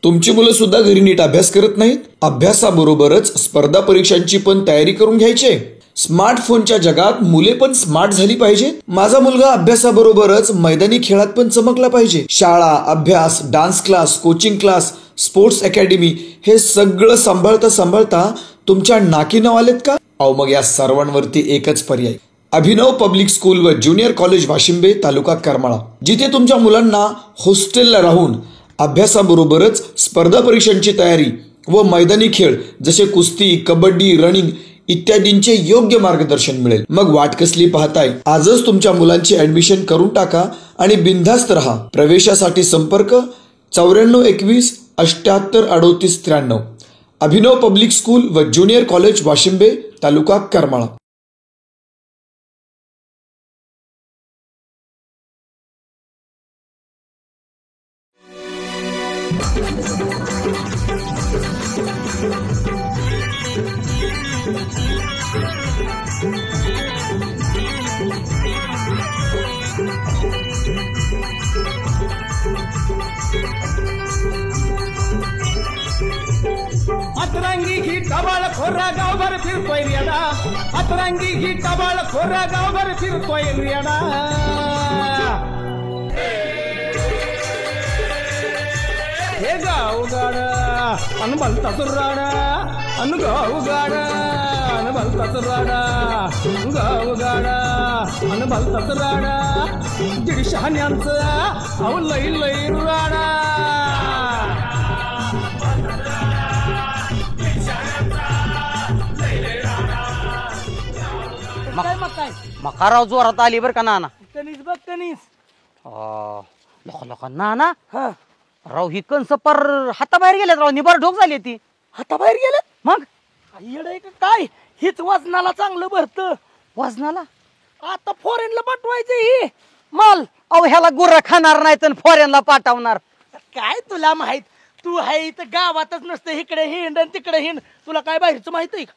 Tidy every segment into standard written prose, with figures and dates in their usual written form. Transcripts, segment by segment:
तुमची मुलं सुद्धा घरी नीट अभ्यास करत नाहीत? अभ्यासाबरोबरच स्पर्धा परीक्षांची पण तयारी करून घ्यायची. स्मार्टफोनच्या जगात मुले पण स्मार्ट झाली पाहिजे. माझा मुलगा अभ्यासाबरोबरच मैदानी खेळात पण चमकला पाहिजे. शाळा, अभ्यास, dance class, coaching class, sports academy हे सगळं सांभाळता तुमच्या नाकी नाव आलेत का? अहो मग या सर्वांवरती एकच पर्याय, अभिनव पब्लिक स्कूल व ज्युनियर कॉलेज वाशिंबे, तालुका करमाळा, जिथे तुमच्या मुलांना हॉस्टेलला राहून अभ्यासाबरोबरच स्पर्धा परीक्षांची तयारी व मैदानी खेळ जसे कुस्ती, कबड्डी, रनिंग इत्यादींचे योग्य मार्गदर्शन मिळेल. मग वाट कसली पाहताय? आजच तुमच्या मुलांची ऍडमिशन करून टाका आणि बिनधास्त राहा. प्रवेशासाठी संपर्क 9421 78 38 93. अभिनव पब्लिक स्कूल व ज्युनियर कॉलेज वाशिंबे, तालुका करमाळा. अतरंगी ही टबाळ खोरा गावभर फिरतोय रेडा, अतरंगी ही टबाळ खोरा गावभर फिरतोय रेडा. हे गावगाड अन भलताच राडा, अन गावगाड अन भलताच राडा, गावगाडा अन भलताच राडा. दीड शहाण्यांचं अहो लई लई राडा. मकाराव जोरात आली बर का नाना. कणीस बघ कणीस. लोका नाना राव ही कंस पर हाताबाहेर गेलेत राव, निबार ढोक झाली ती. हाताबाहेर गेले मग येड आहे का काय? हिच वजनाला चांगलं भरतं. वजनाला आता फॉरेनला पाठवायचं ही माल. अहो ह्याला गुर्र खाणार नाही तर फॉरेनला पाठवणार. काय तुला माहित? तू आहे इथं गावातच नसतं, इकडे हिंड आणि तिकडे हिंड. तुला काय बाहेरचं माहित आहे का?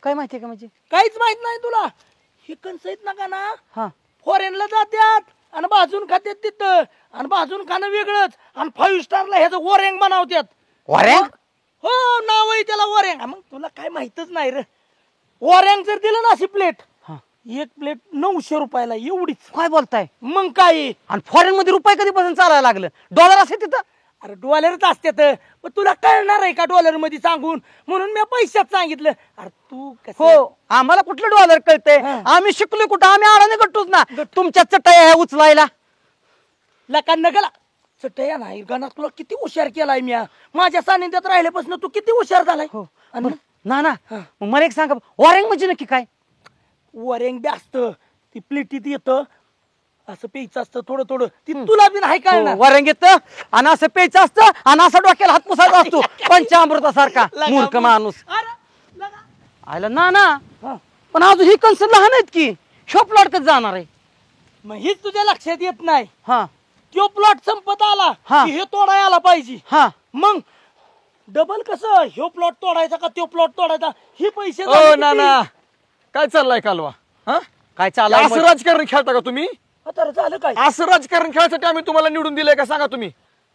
काय माहितीये का म्हणजे? काहीच माहित नाही तुला. हे कणस आहेत ना का ना, हा फॉरेनला जात्यात आणि भाजून खात्यात तिथं, आणि भाजून खाणं वेगळंच, आणि 5 स्टारला ह्याचं वरेंग बनवतात. वरेंग? हो, नाव आहे त्याला वरेंग. मग तुला काय माहितच नाही रे. वरेंग जर दिलं ना अशी प्लेट, एक प्लेट 900 रुपयाला, एवढीच. काय बोलताय? मग काय? आणि फॉरेन मध्ये रुपये कधीपासून चालायला लागलं? डॉलर असे तिथं? अरे डॉलरच असतात. पण तुला कळणार आहे का डॉलर मध्ये सांगून? म्हणून मी पैशात सांगितलं. अरे तू हो, आम्हाला कुठलं डॉलर कळतंय? आम्ही शिकलो कुठं? आम्ही आडाने गट्टूच ना. तुमच्या चटया उचलायला लका नगला चटया नाही गणा. तुला किती हुशार केलाय मी. माझ्या सानिध्यात राहिल्यापासून तू किती हुशार झालाय. ना ना मग मला एक सांगा, वरेंग म्हणजे नक्की काय? वरेंग बी असतं, ती प्लेटीत येतं, असं प्यायचं असतं थोडं थोडं. ती तुला बी नाही कळणार. वरेंग येतं आणि असं प्यायचं असतं आणि असं डोक्याला हात पुसायचा असतो पंचामृतासारखा. मूर्ख माणूस. आयला ना ना, पण अजून ही कन्सर्न लहान आहेत की शो प्लॉट कधी जाणार आहे? मग हेच तुझ्या लक्षात येत नाही. हा, तो प्लॉट संपत आला की हे तोडायला आला पाहिजे. हा, मग डबल कसं, ह्यो प्लॉट तोडायचा का तो प्लॉट तोडायचा, हे पैसे. ओ नाना, काय चाललाय कालवा? काय चाललंय? असं राजकारण खेळता का तुम्ही? आता झालं काय? असं राजकारण खेळायसाठी आम्ही तुम्हाला निवडून दिलंय का सांगा तुम्ही?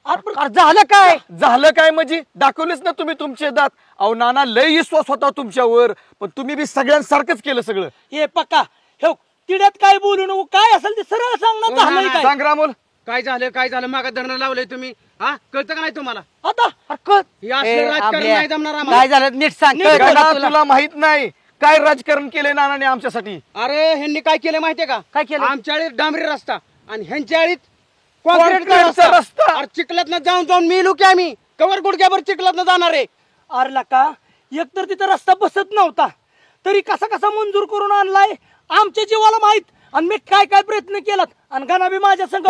झालं काय? झालं काय म्हणजे दाखवलेच ना तुम्ही तुमचे दात. अहो नाना, लय विश्वास होता तुमच्यावर, पण तुम्ही बी सगळ्यांसारखंच केलं सगळं. हे पक्का हे तिड्यात काय बोलू नको. काय असेल ते सरळ सांग ना. झालंय काय? सांग रामोल. काय झालं मागा धरणं लावलंय तुम्ही. कळतं का नाही तुम्हाला? आता हे असलं राजकारण नाही जमणार आम्हाला. काय झालं नीट सांग. तुला माहित नाही काय राजकारण केलंय नानाने आमच्यासाठी? अरे ह्यांनी काय केलं माहितीये का? काय केलं? आमच्या आळीत डांबरी रस्ता आणि ह्यांच्या आळीत कॉन्क्रीटचा कॉन्क्रीटचा रस्ता. रस्ता. चिखलातनं जाऊन मिळू की आम्ही कवर गुडघ्यावर चिखलातनं जाणार आहे. अरे लका, एकतर तिथं रस्ता बसत नव्हता, तरी कसा कसा मंजूर करून आणलाय आमच्या जीवाला माहित. आणि मी काय काय प्रयत्न केलात, आणि गाणा बी माझ्या संग.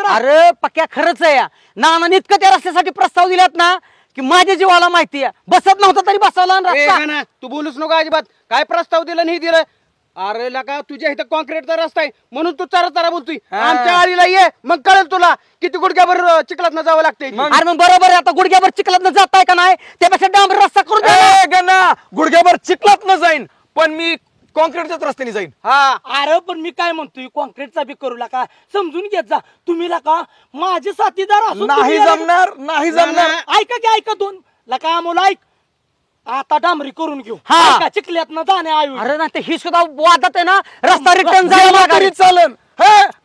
अरे पक्या खरंच आहे. नाना इतकं त्या रस्त्यासाठी प्रस्ताव दिलात ना की माझ्या जीवाला माहिती आहे. बसत नव्हता तरी बसवला रस्ता. तू बोलूच नको अजिबात. काय प्रस्ताव दिला नाही दिलं? अरे लका, तुझ्या इथं कॉन्क्रीटचा रस्ता आहे म्हणून तू चरा बोलतोय. आमच्या आळीला ये, मग कळेल तुला किती गुडघ्यावर चिखलातनं जावं लागतंय. अरे मग बरोबर आहे. आता गुडघ्यावर चिखलातनं जाताय का नाही? त्यापेक्षा डांबर रस्ता करून गुडघ्यावर चिखलातनं जाईन, पण मी कॉन्क्रीटच्याच रस्त्याने जाईन. हा अरे पण मी काय म्हणतोय कॉन्क्रीटचा बी करू नका समजून घेत जा तुम्ही लका माझे साथीदार असून नाही तुम्ही याला- जमणार, नाही जमणार. ऐका की ऐका दोन लका मुलं ऐक आता डांबरी करून घेऊ हा. ऐका, चिखल्यातनं जाणे अरे ना ते ही सुद्धा वादत आहे ना रस्ता रिटर्न गेला जायला तरी चालन.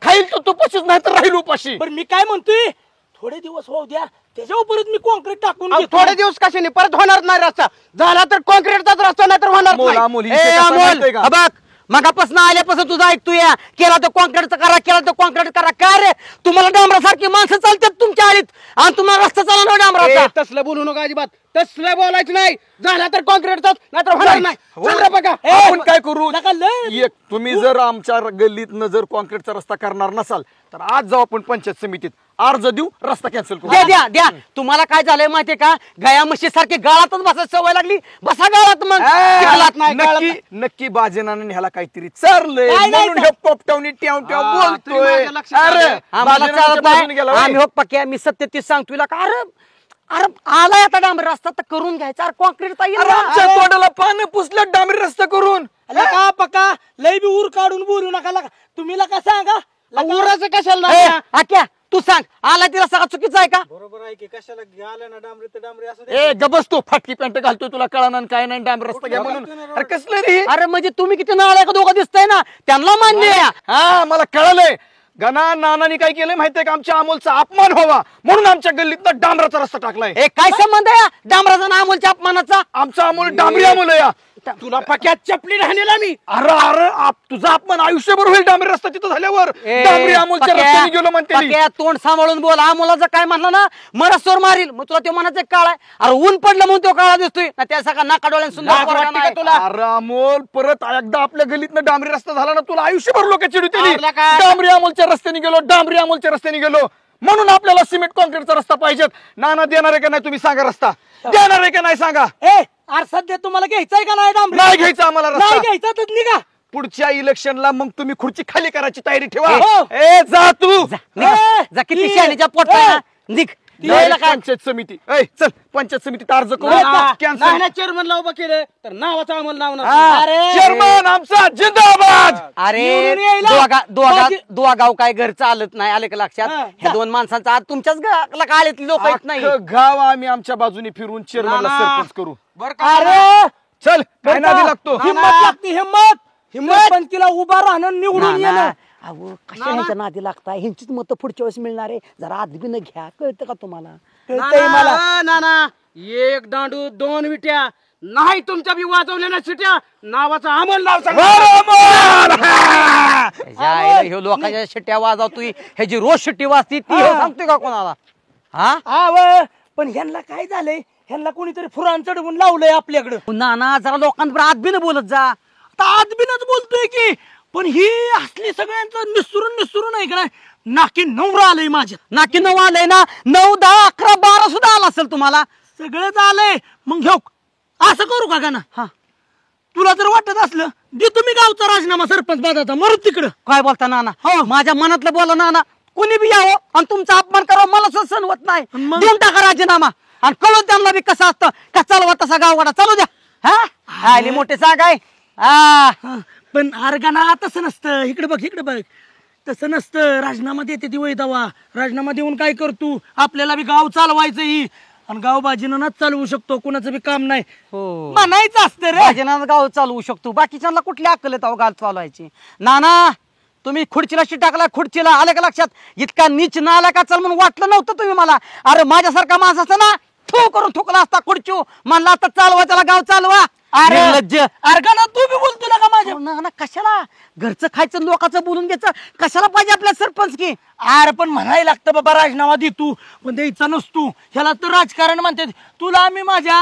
खाईल तो तुपाशीच नाही तर राहील उपाशी. पण मी काय म्हणतोय थोडे दिवस होऊ द्या त्याच्यावर परत मी कॉन्क्रीट टाकून घेतो. थोडे दिवस कशाने परत होणार नाही रस्ता झाला तर कॉन्क्रीटचाच रस्ता नाही तर होणार अमोल, नाही. अमोल, ए, इथे कसं अमोल, माहितीये का? बघ मगापासून आल्यापासून तुझं ऐकतोय केला तर कॉन्क्रीटचं करा केला तर कॉन्क्रीट करा काय रे तुम्हाला डांबरासारखी माणसं चालतात तुमच्या आलीत आणि तुम्हाला रस्ता चालवणार डांबराचा ए, तसलं बोलू नका अजिबात तसलं बोलायचं नाही झाला तर कॉन्क्रीटचाच नाही तर होणार नाही चल रे बघा आपण काय करू नका लय. एक तुम्ही जर आमच्या गल्लीतनं जर कॉन्क्रीटचा रस्ता करणार नसाल तर आज जाऊ आपण पंचायत समितीत अर्ज देऊ रस्ता कॅन्सल करू. द्या द्या द्या तुम्हाला काय झालंय माहितीये का गया म्हशी सारखी गाळातच बसायची सवय लागली बसा गाळात मग चिखलात नाही, गाळात नक्की नाही. नक्की बाजेनानं ह्याला काहीतरी चारलंय काय नाही म्हणून हे पोपटावणी ट्याव ट्याव हा, तरी बोलतोय. माझ्या लक्षात अरे आलं. आम्हाला बाजेनाच्या चालत बाजूने नाही गेला होय. आम्ही हो पक्या मी सत्य तीच सांगतो तुला का अरे अरे आलाय आता डांबर रस्ता तर करून घ्यायचा अरे कॉन्क्रीट अरे आमच्या तोंडाला पानं पुसलं डांबरी रस्ता करून. लका पका लय बी ऊर काढून बोलू नका लका तुम्ही लका सांगा लका- उराचं कशाला नाही ना? आक्या तू सांग आला तिला सगळं चुकीचं आहे का बरोबर आहे की कशाला घ्यायला ना डांबरी तर डांबरी असं ए गबस तू फाटकी पॅन्ट घालतोय तुला कळणार काय नाही डांबरी रस्ता घ्या म्हणून. अरे कसलं रे हे? अरे म्हणजे तुम्ही किती नाळ का दोघं दिसताय ना त्यांना मान्य आहे हा मला कळलंय गणा नानानी काय केलंय माहितीये का आमच्या अमोलचा अपमान व्हावा म्हणून आमच्या गल्लीतनं डांबराचा रस्ता टाकलाय. ए काय संबंध आहे डांबराचा ना अमोलच्या अपमानाचा आमचा अमोल डांबरी अमोल आहे या. तुला पक्यात चपली राहणीला मी अरे अरे तुझा अपमान आयुष्यभर होईल डांबरी रस्ता तिथं झाल्यावर. ए, डांबरी अमोलच्या पक्या, रस्त्याने गेलो म्हणते मी. पक्या, तोंड सांभाळून बोल अमोलाचं काय म्हणलं ना मरसोर मारील मग तुला ते म्हणायचं काळ आहे अरे ऊन पडलं म्हणून तो काळा दिसतोय ना त्या सगळा नाका डोळ्यान सुंदर लाज पोरगा वाटते का नाही. तुला? अरे अमोल परत एकदा आपल्या गल्लीतनं डांबरी रस्ता झाला ना तुला आयुष्यभर लोक चिडवतील. अरे काय? डांबरी अमोलच्या रस्त्याने गेलो डांबरी अमोलच्या रस्त्याने गेलो म्हणून आपल्याला सिमेंट कॉन्क्रीटचा रस्ता पाहिजेत. नाना देणार आहे का नाही तुम्ही सांगा रस्ता देणार आहे का नाही सांगा. ए अरे सध्या तुम्हाला घ्यायचंय का नाही डांबरी नाही घ्यायचा आम्हाला नाही रस्ता. घ्यायचा तर निघा पुढच्या इलेक्शनला मग तुम्ही खुर्ची खाली करायची तयारी ठेवा. हो. ए जा तू निघ, जा किती ती- शहाणीच्या पोट निघ Direct पंचायत समिती. ए चल पंचायत समितीत अर्ज करू नाही कॅन्सल. ना चेअरमनला उभं केलं तर नावाचा अमल नाव हा, नसतं. अरे. चेअरमन आमचा जिंदाबाद. अरे निवडून यायला. बाकी- गाव काय घर चालत नाही आले का लक्षात हा, ह्या दोन माणसांचा आज तुमच्याच आलेत लोक येत नाही अख्खं गाव आम्ही आमच्या बाजूने फिरून चेअरमनला नाना. सरपंच करू. बरं का? अरे चल काय नादी लागतो. हिम्मत लागते हिम्मत हिम्मत पंचकीला उभा राहणं निवडून नाना, येणं अहो कशा ह्यांच्या नादी लागताय ह्यांचीच मतं पुढच्या वेळेस मिळणार आहे जरा आदबीनं घ्या कळतं का तुम्हाला कळतंय मला नाना एक दांडू दोन विट्या नाही तुमच्या बी वाजवल्या ना शिट्या नावाचा अमल नाव सांगा. ह्यो लोकांच्या शिट्ट्या वाजवतोय ह्याची रोज शिट्टी वाजती ती ह्यो सांगतोय का कोणाला हा आव पण ह्यांना काय झालंय ह्यांना कोणीतरी फुरान चढवून लावलंय आपल्याकडं नाना जरा लोकांबरोबर आदबीनं बोलत जा आता आदबीनच बोलतोय की पण ही असली सगळ्यांचं निसरून आहे का नाही नाकी नवरा आलंय माझ्या नाकी 9 आलंय ना 9, 10, 11, 12 सुद्धा आला असेल तुम्हाला सगळंच आलंय मग घेऊ असं करू का ना हा तुला जर वाटत असलं दे तुम्ही गावचा राजीनामा सरपंच पदाचा मरू तिकडं काय बोलता नाना हो. माझ्या मनातलं बोला नाना कुणी बी यावं आणि तुमचा अपमान करावं मला सहन होत नाही मग? देऊन टाका राजीनामा आणि कळून त्यांना बी कसं असतं का चालवा तसा गावगाडा चालू द्या हा आली मोठे सांगाय हा, पण अर्गाना तसं नसतं इकडे बघ तसं नसतं राजीनामा देते ती वैदावा राजीनामा देऊन काय करतो आपल्याला बी गाव चालवायचं ही आणि गाव बाजीनं चालवू शकतो कुणाचं बी काम नाही हो म्हणायचं असतं रे राजीनामा गाव चालवू शकतो बाकीच्यांना कुठली अक्कल येत गाव चालवायची नाना तुम्ही खुर्चीला टाकला खुर्चीला आले का लक्षात इतका नीच ना आला का चल म्हणून वाटलं नव्हतं तुम्ही मला अरे माझ्यासारखा माणूस असता ना ठो करून ठोकला असता खुर्चू म्हणला आता चालवा त्याला गाव चालवा अरे निर्लज्ज. अर्गाना तू बी बोलतो ना का माझ्या अहो, ना कशाला घरचं खायचं लोकांचं बोलून घ्यायचं कशाला पाहिजे आपल्या सरपंच की अरे पण म्हणायला लागतं बाबा राजीनामा दे तू पण द्यायचा नसतो ह्याला तर राजकारण म्हणते तुला आम्ही माझ्या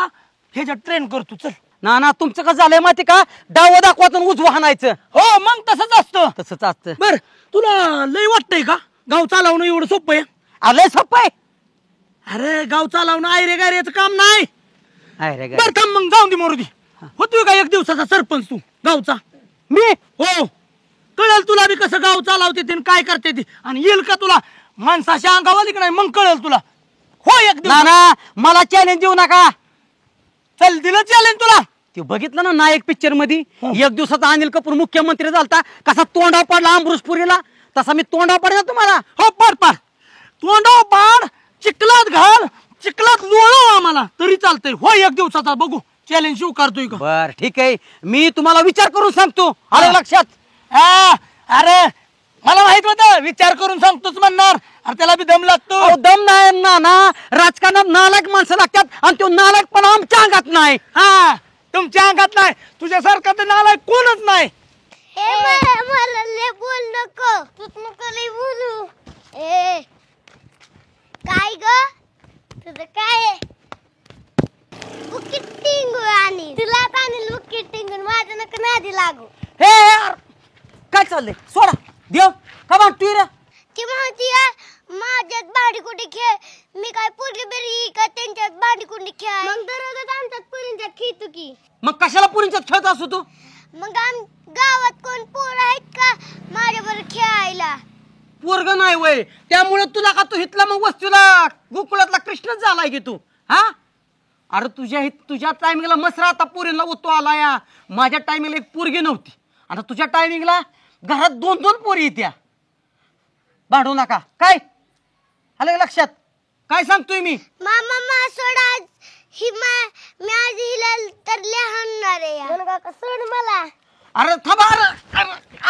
ह्याच्यात ट्रेन करतो चल ना तुमचं कसं झालंय माहिती का डाव दाखवातून उजवं हाणायचं हो मग तसंच असतं तसंच असतं बर तुला लय वाटतंय का गाव चालवणं एवढं सोपं आहे आलंय सोपं आहे अरे गाव चालवणं आयरे गायरेचं काम नाही अरे गा- बर थांब मग जाऊन दे मारुती होतोय का एक दिवसाचा सरपंच तू गावचा मी हो कळेल तुला बी कसं गाव चालवते ते आणि काय करते ते आणि येईल का तुला माणसाच्या अंगावाली का नाही मग कळेल तुला हो एक दिवस नाना मला चॅलेंज देऊ नका चल दिलं चॅलेंज तुला ते बघितलं ना नायक पिक्चर मध्ये एक दिवसाचा अनिल कपूर मुख्यमंत्री झालता, कसा तोंडा पडला अमृतपुरीला, तसा मी तोंडा पडला तुम्हाला. हो पाड तोंडाव पाड, चिखलात घाल, चिखलात लोळव आम्हाला तरी चालतंय. हो एक दिवसाचा बघू चॅलेंज स्वीकारतोय का. बर ठीक आहे, मी तुम्हाला विचार करून सांगतो. आलं लक्षात? अरे मला माहित होतं विचार करून सांगतोच म्हणणार. अरे त्याला बी दम लागतो. अहो, दम नाही ना राजकारणात नालायक माणसं लागतात आणि तो नालायक पण आमच्या अंगात नाही. हा तुमच्या अंगात नाही, तुझ्यासारखा तर नालायक कोणच नाही. मला लय बोल नको, तूच नको लय बोलू. काय ग तुझं काय बुकिट टिंगू आणि तुला आणील बुकिट टिंगून माझ्या नको नादी लागू. हे यार काय चाललंय, सोडा देव का म्हणतोय रे. ती म्हणती माझ्यात भांडीकुंडी खेळ, मी काय पोरगी बेरी का त्यांच्यात भांडीकुंडी खेळ. मग दररोज आमच्यात पुरींच्यात खेळतो की. मग कशाला पुरींच्यात खेळत असतो तू. मग गावात कोण पोर आहेत का माझ्या बरोबर खेळायला. पोरग नाही वय त्यामुळे तुला का तू हितला मग वस्तूला गोकुळातला कृष्णच झालाय की तू. हा अरे तुझ्या टायमिंगला मसरा आता पोरींना उतो आला या. माझ्या टायमिंगला एक पोरगी नव्हती, आता तुझ्या टायमिंगला घरात 2-2 पोरी येत्या. भांडू नका काय आलं का लक्षात. काय सांगतोय मी. मामा सोडा ही मी आज हिला तर लिहाणार आहे काका सोड मला. अरे थांबा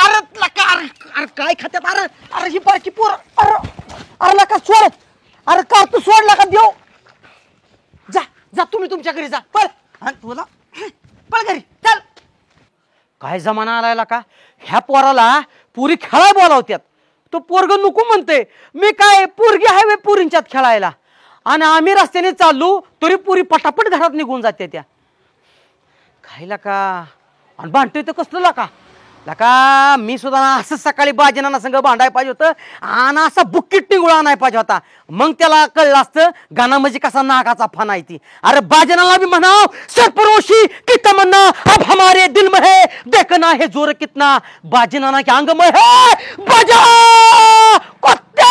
अरे काय खात्यात. अरे ही बारकी पोर अरे लका सोड. अरे का तू सोडला का देव. जा तुम्ही तुमच्या घरी जा पळ. तुला पळ घरी चल. काय जमाना आलाय का ह्या पोराला पुरी खेळाय बोलावत्यात, तो पोरग नको म्हणते. मी काय पोरगी आहे वे पुरींच्यात खेळायला, आणि आम्ही रस्त्याने चाललो तरी पुरी पटापट घरात निघून जाते त्या. खायला का आणि भांडतोय तर कसलं लका. मी सुद्धा असं सकाळी बाजीनाना संग भांडायला पाहिजे होतं आणि असा बुक्कीट टिंगुळा आणायला पाहिजे होता. मग त्याला कळलं असतं गाणं म्हणजे कसा नागाचा फना आहे ती. अरे बाजीनाला बी म्हणाव सरपरोशी की तमन्ना अब हमारे दिल में है, देखना है जोर कितना बाजीनाना के अंग में है. बजा कुत्ते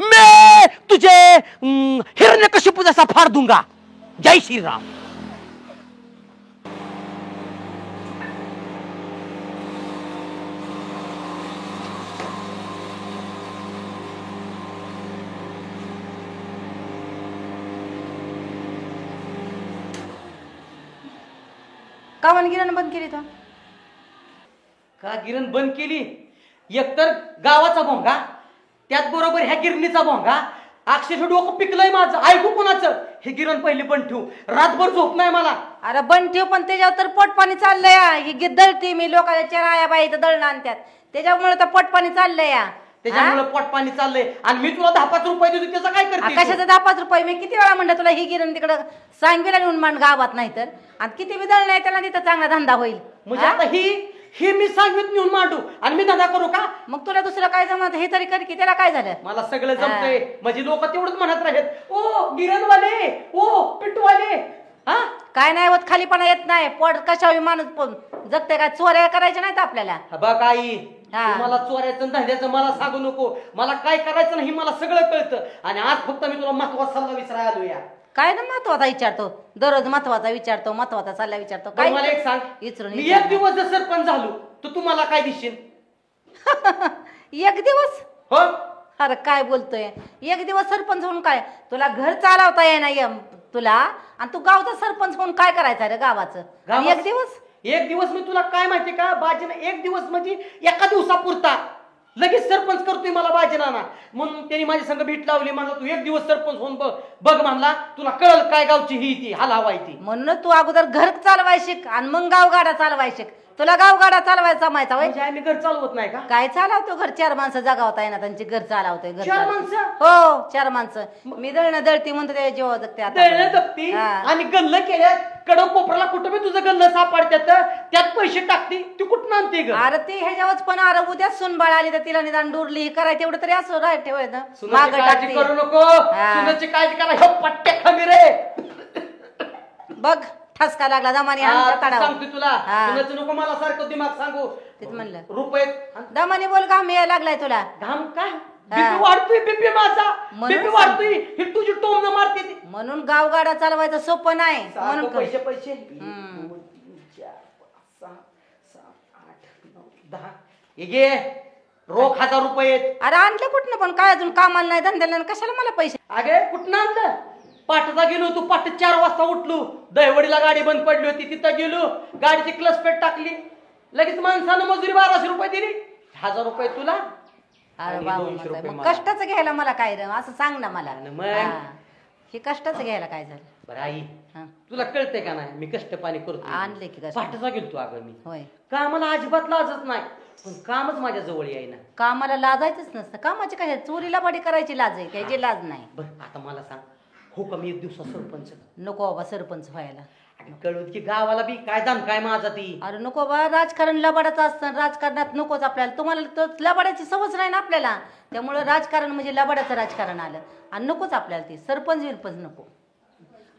मैं तुझे हिरण्यकशिपू जैसा फाड़ दूंगा. जय श्री राम. का मन गिरण बंद केली तो. का गिरण बंद केली. एकतर गावाचा भोंगा, त्यात बरोबर ह्या गिरणीचा भोंगा. अक्षरशः डोकं पिकलंय माझं. ऐकू कोणाचं. हे गिरण पहिली बंद ठेवू, रातभर झोप नाही मला. अरे बंद ठेव पण त्याच्यावर तर पोटपाणी चाललंय. ही दळते मी लोकांच्या चराया बाईचं दळण आणतात त्याच्यामुळे तर पोटपाणी चाललंय. त्याच्यामुळे पोटपाणी चाललंय आणि मी तुला 10-5 रुपये देतो त्याचं काय करते. कशाचं 10-5 रुपये. मी किती वेळा म्हणलं तुला ही गिरण तिकडं सांगवीला नेऊन मांड गावात नाही तर. आणि किती बी दळण आहे त्याला तिथं चांगला धंदा होईल. म्हणजे आता ही मी सांगवीत नेऊन मांडू आणि मी धंदा करू का. मग तुला दुसरं काय जमत हे तरी कर की. त्याला काय झालं. मला सगळं जमतंय. म्हणजे लोक तेवढंच म्हणत राहत ओ गिरणवाले ओ पिटवाले. हा काय नाही होत. खालीपणा येत नाही. पोट कशावी माणूस जगते काय. चोऱ्या करायच्या नाहीत आपल्याला. बघ आई मला चोऱ्याचं धंद्याचं मला सांगू नको. मला काय करायचं नाही मला सगळं कळतं. आणि आज फक्त मी तुला महत्वाचा सल्ला विचारायला आलो या. काय ना महत्वाचा विचारतो दररोज. महत्वाचा विचारतो, महत्वाचा सल्ला विचारतो. काय मला एक सांग, विचारून मी एक दिवस जर सरपंच झालो तर तुम्हाला काय दिसेल. एक दिवस. हो अरे काय बोलतोय. एक दिवस सरपंच होऊन काय तुला घर चालवता येणार तुला. आणि तू गावचा सरपंच होऊन काय करायचं रे गावाचं. एक दिवस. एक दिवस मी तुला काय माहिती का बाजीना. एक दिवस म्हणजे एका दिवसापुरता लगेच सरपंच करतोय मला बाजीनाना. म्हणून त्यांनी माझी संग भेट लावली. म्हणला तू एक दिवस सरपंच होऊन बघ म्हणला, तुला कळल काय गावची ही ती हाल हवाय ती. म्हणून तू अगोदर घर चालवाय शिक आणि मग गावगाडा चालवाय शिक. तुला गावगाडा चालवायचा जमायचा वय. म्हणजे आम्ही घर चालवत नाही का. काय चालवतो घर. 4 माणसं जगावता येणार त्यांची घर चालवतोय. घर 4 माणसं. हो 4 माणसं. मी दळणं दळती म्हणतो त्या जेव्हा जगते दळणं जपती आणि गल्ल केल्या कडक कोपराला कुठं बी तुझं गल्ल सापडत्यात त्यात पैसे टाकते ती कुठं आणते ग. अरे ते ह्याच्यावरच पण अरे उद्या सुनबाळ आली तर तिला निदान डुरली हे करायचं एवढं तरी असं राहत ठेवायचं. सुनाची काळजी करू नको. सुनाची काळजी करा. हे पट्टे खमी रे. बघ ठसका लागला दमानी सांगतो तुला. सुनाचं नको मला सारखं दिमाग सांगू. तेच म्हणलं रुपये दमानी बोल घाम यायला लागलाय तुला. घाम काय बीपी वाढतोय. बीपी माझा बीपी वाढतोय. ही तुझी टोमणं मारते ती. म्हणून गावगाडा चालवायचं सोपं नाही म्हणून कर. पैसे पैसे हम्म. 2, 3, 4, 5, 6, 7, 8, 9, 10 हे घे रोख 1000 रुपये आहेत. अरे आणलं कुठनं पण काय अजून कामाला नाही धंद्याला नाही, कशाला मला पैसे. अगे कुठं आणलं पाठचा गेलो तू पाठ 4 वाजता उठलो दहिवडीला गाडी बंद पडली होती तिथं गेलो गाडीची क्लच पेट टाकली लगेच माणसानं मजुरी 1200 रुपये दिली 1000 रुपये तुला अरे आणि बाबा 200 रुपये मग मला. कष्टाचं घ्यायला मला काय रे असं सांग ना मला. आणि मग? हा. हे कष्टाचं घ्यायला काय झालं. बरं आई हा. तुला कळतंय का नाही मी कष्ट पाणी करतो आणले की कष्ट. पाठचा गेलतो अगं मी होय कामाला अजिबात लाजत नाही पण कामच माझ्या जवळ येईना. कामाला लाजायचंच नसतं. कामाची काय चोरीला बाडी करायची लाज आहे त्याची लाज नाही. बरं आता मला सांग हो का मी एक दिवसा सरपंच नको बाबा सरपंच व्हायला. अगं कळवत की गावाला बी काय दान काय माझा ती अरे नको बा राजकारण लबाडाचं असतं. राजकारणात नकोच आपल्याला. तुम्हाला तर लबाडाची सवच नाही ना आपल्याला त्यामुळे राजकारण म्हणजे लबाडाचं राजकारण आलं आणि नकोच आपल्याला ते सरपंच विरपंच नको.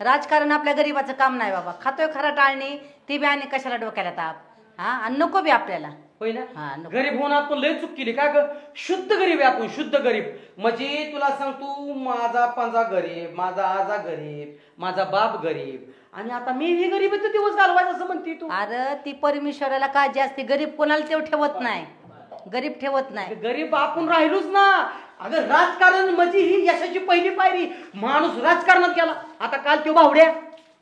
राजकारण आपल्या गरीबाचं काम नाही बाबा. खातोय खरा टाळणे ते बी आणि कशाला डोक्याला ताप. हा आणि नको बी आपल्याला. होय ना हा, नको. गरीब होऊन आपण लय चूक केली का ग शुद्ध गरीब आहे आपण शुद्ध गरीब म्हणजे तुला सांगतो माझा पंजा गरीब माझा आजा गरीब माझा बाप गरीब आणि आता मी ही गरीबीचे दिवस घालवायचं असं म्हणते तू. अरे ती परमेश्वराला काळजी असते. गरीब कोणाला तेव ठेवत नाही. गरीब ठेवत नाही. गरीब आपण राहिलोच ना अगं राजकारण म्हणजे ही यशाची पहिली पायरी माणूस राजकारणात गेला. आता काल तो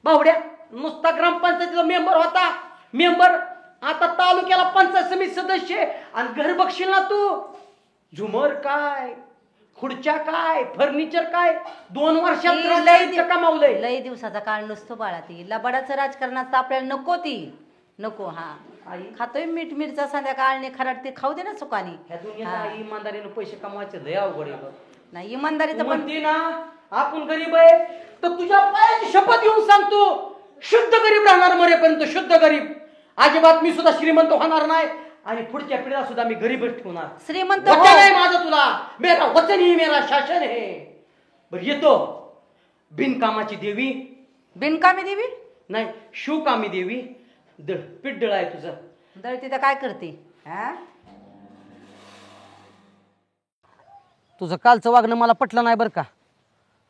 बावड्या नुसता ग्रामपंचायतीचा मेंबर होता मेंबर आता तालुक्याला पंचायत समिती सदस्य आणि घर बघशील ना तू झुमर काय खुर्च्या काय फर्निचर काय 2 वर्षात ती राजकारण कमावलंय. लय दिवसाचा काळ नसतो बाळा. ती लबाडाचं राजकारण असतं आपल्याला नको ती नको. हा आई खातोय मीठ मिरचा संध्याकाळने खराट ते खाऊ दे ना सुखानी. ह्या दुनियात इमानदारीनं पैसे कमवायचे लय अवघड आहे. नाही इमानदारीचं पण म्हणते ना आपण गरीब आहे तर तुझ्या पायाची शपथ घेऊन सांगतो शुद्ध गरीब राहणार मरेपर्यंत शुद्ध गरीब अजिबात मी सुद्धा श्रीमंत होणार नाही आणि पुढच्या पिढीला सुद्धा मी गरीबच ठेवणार. श्रीमंत वचन आहे माझं तुला मेरा वचन ही मेरा शासन है. बरं येतो बिनकामाची देवी बिनकामी देवी नाही शिवकामी देवी पीठ दळ आहे तुझं दळती तर काय करते. हा तुझं कालचं वागणं मला पटलं नाही बरं का.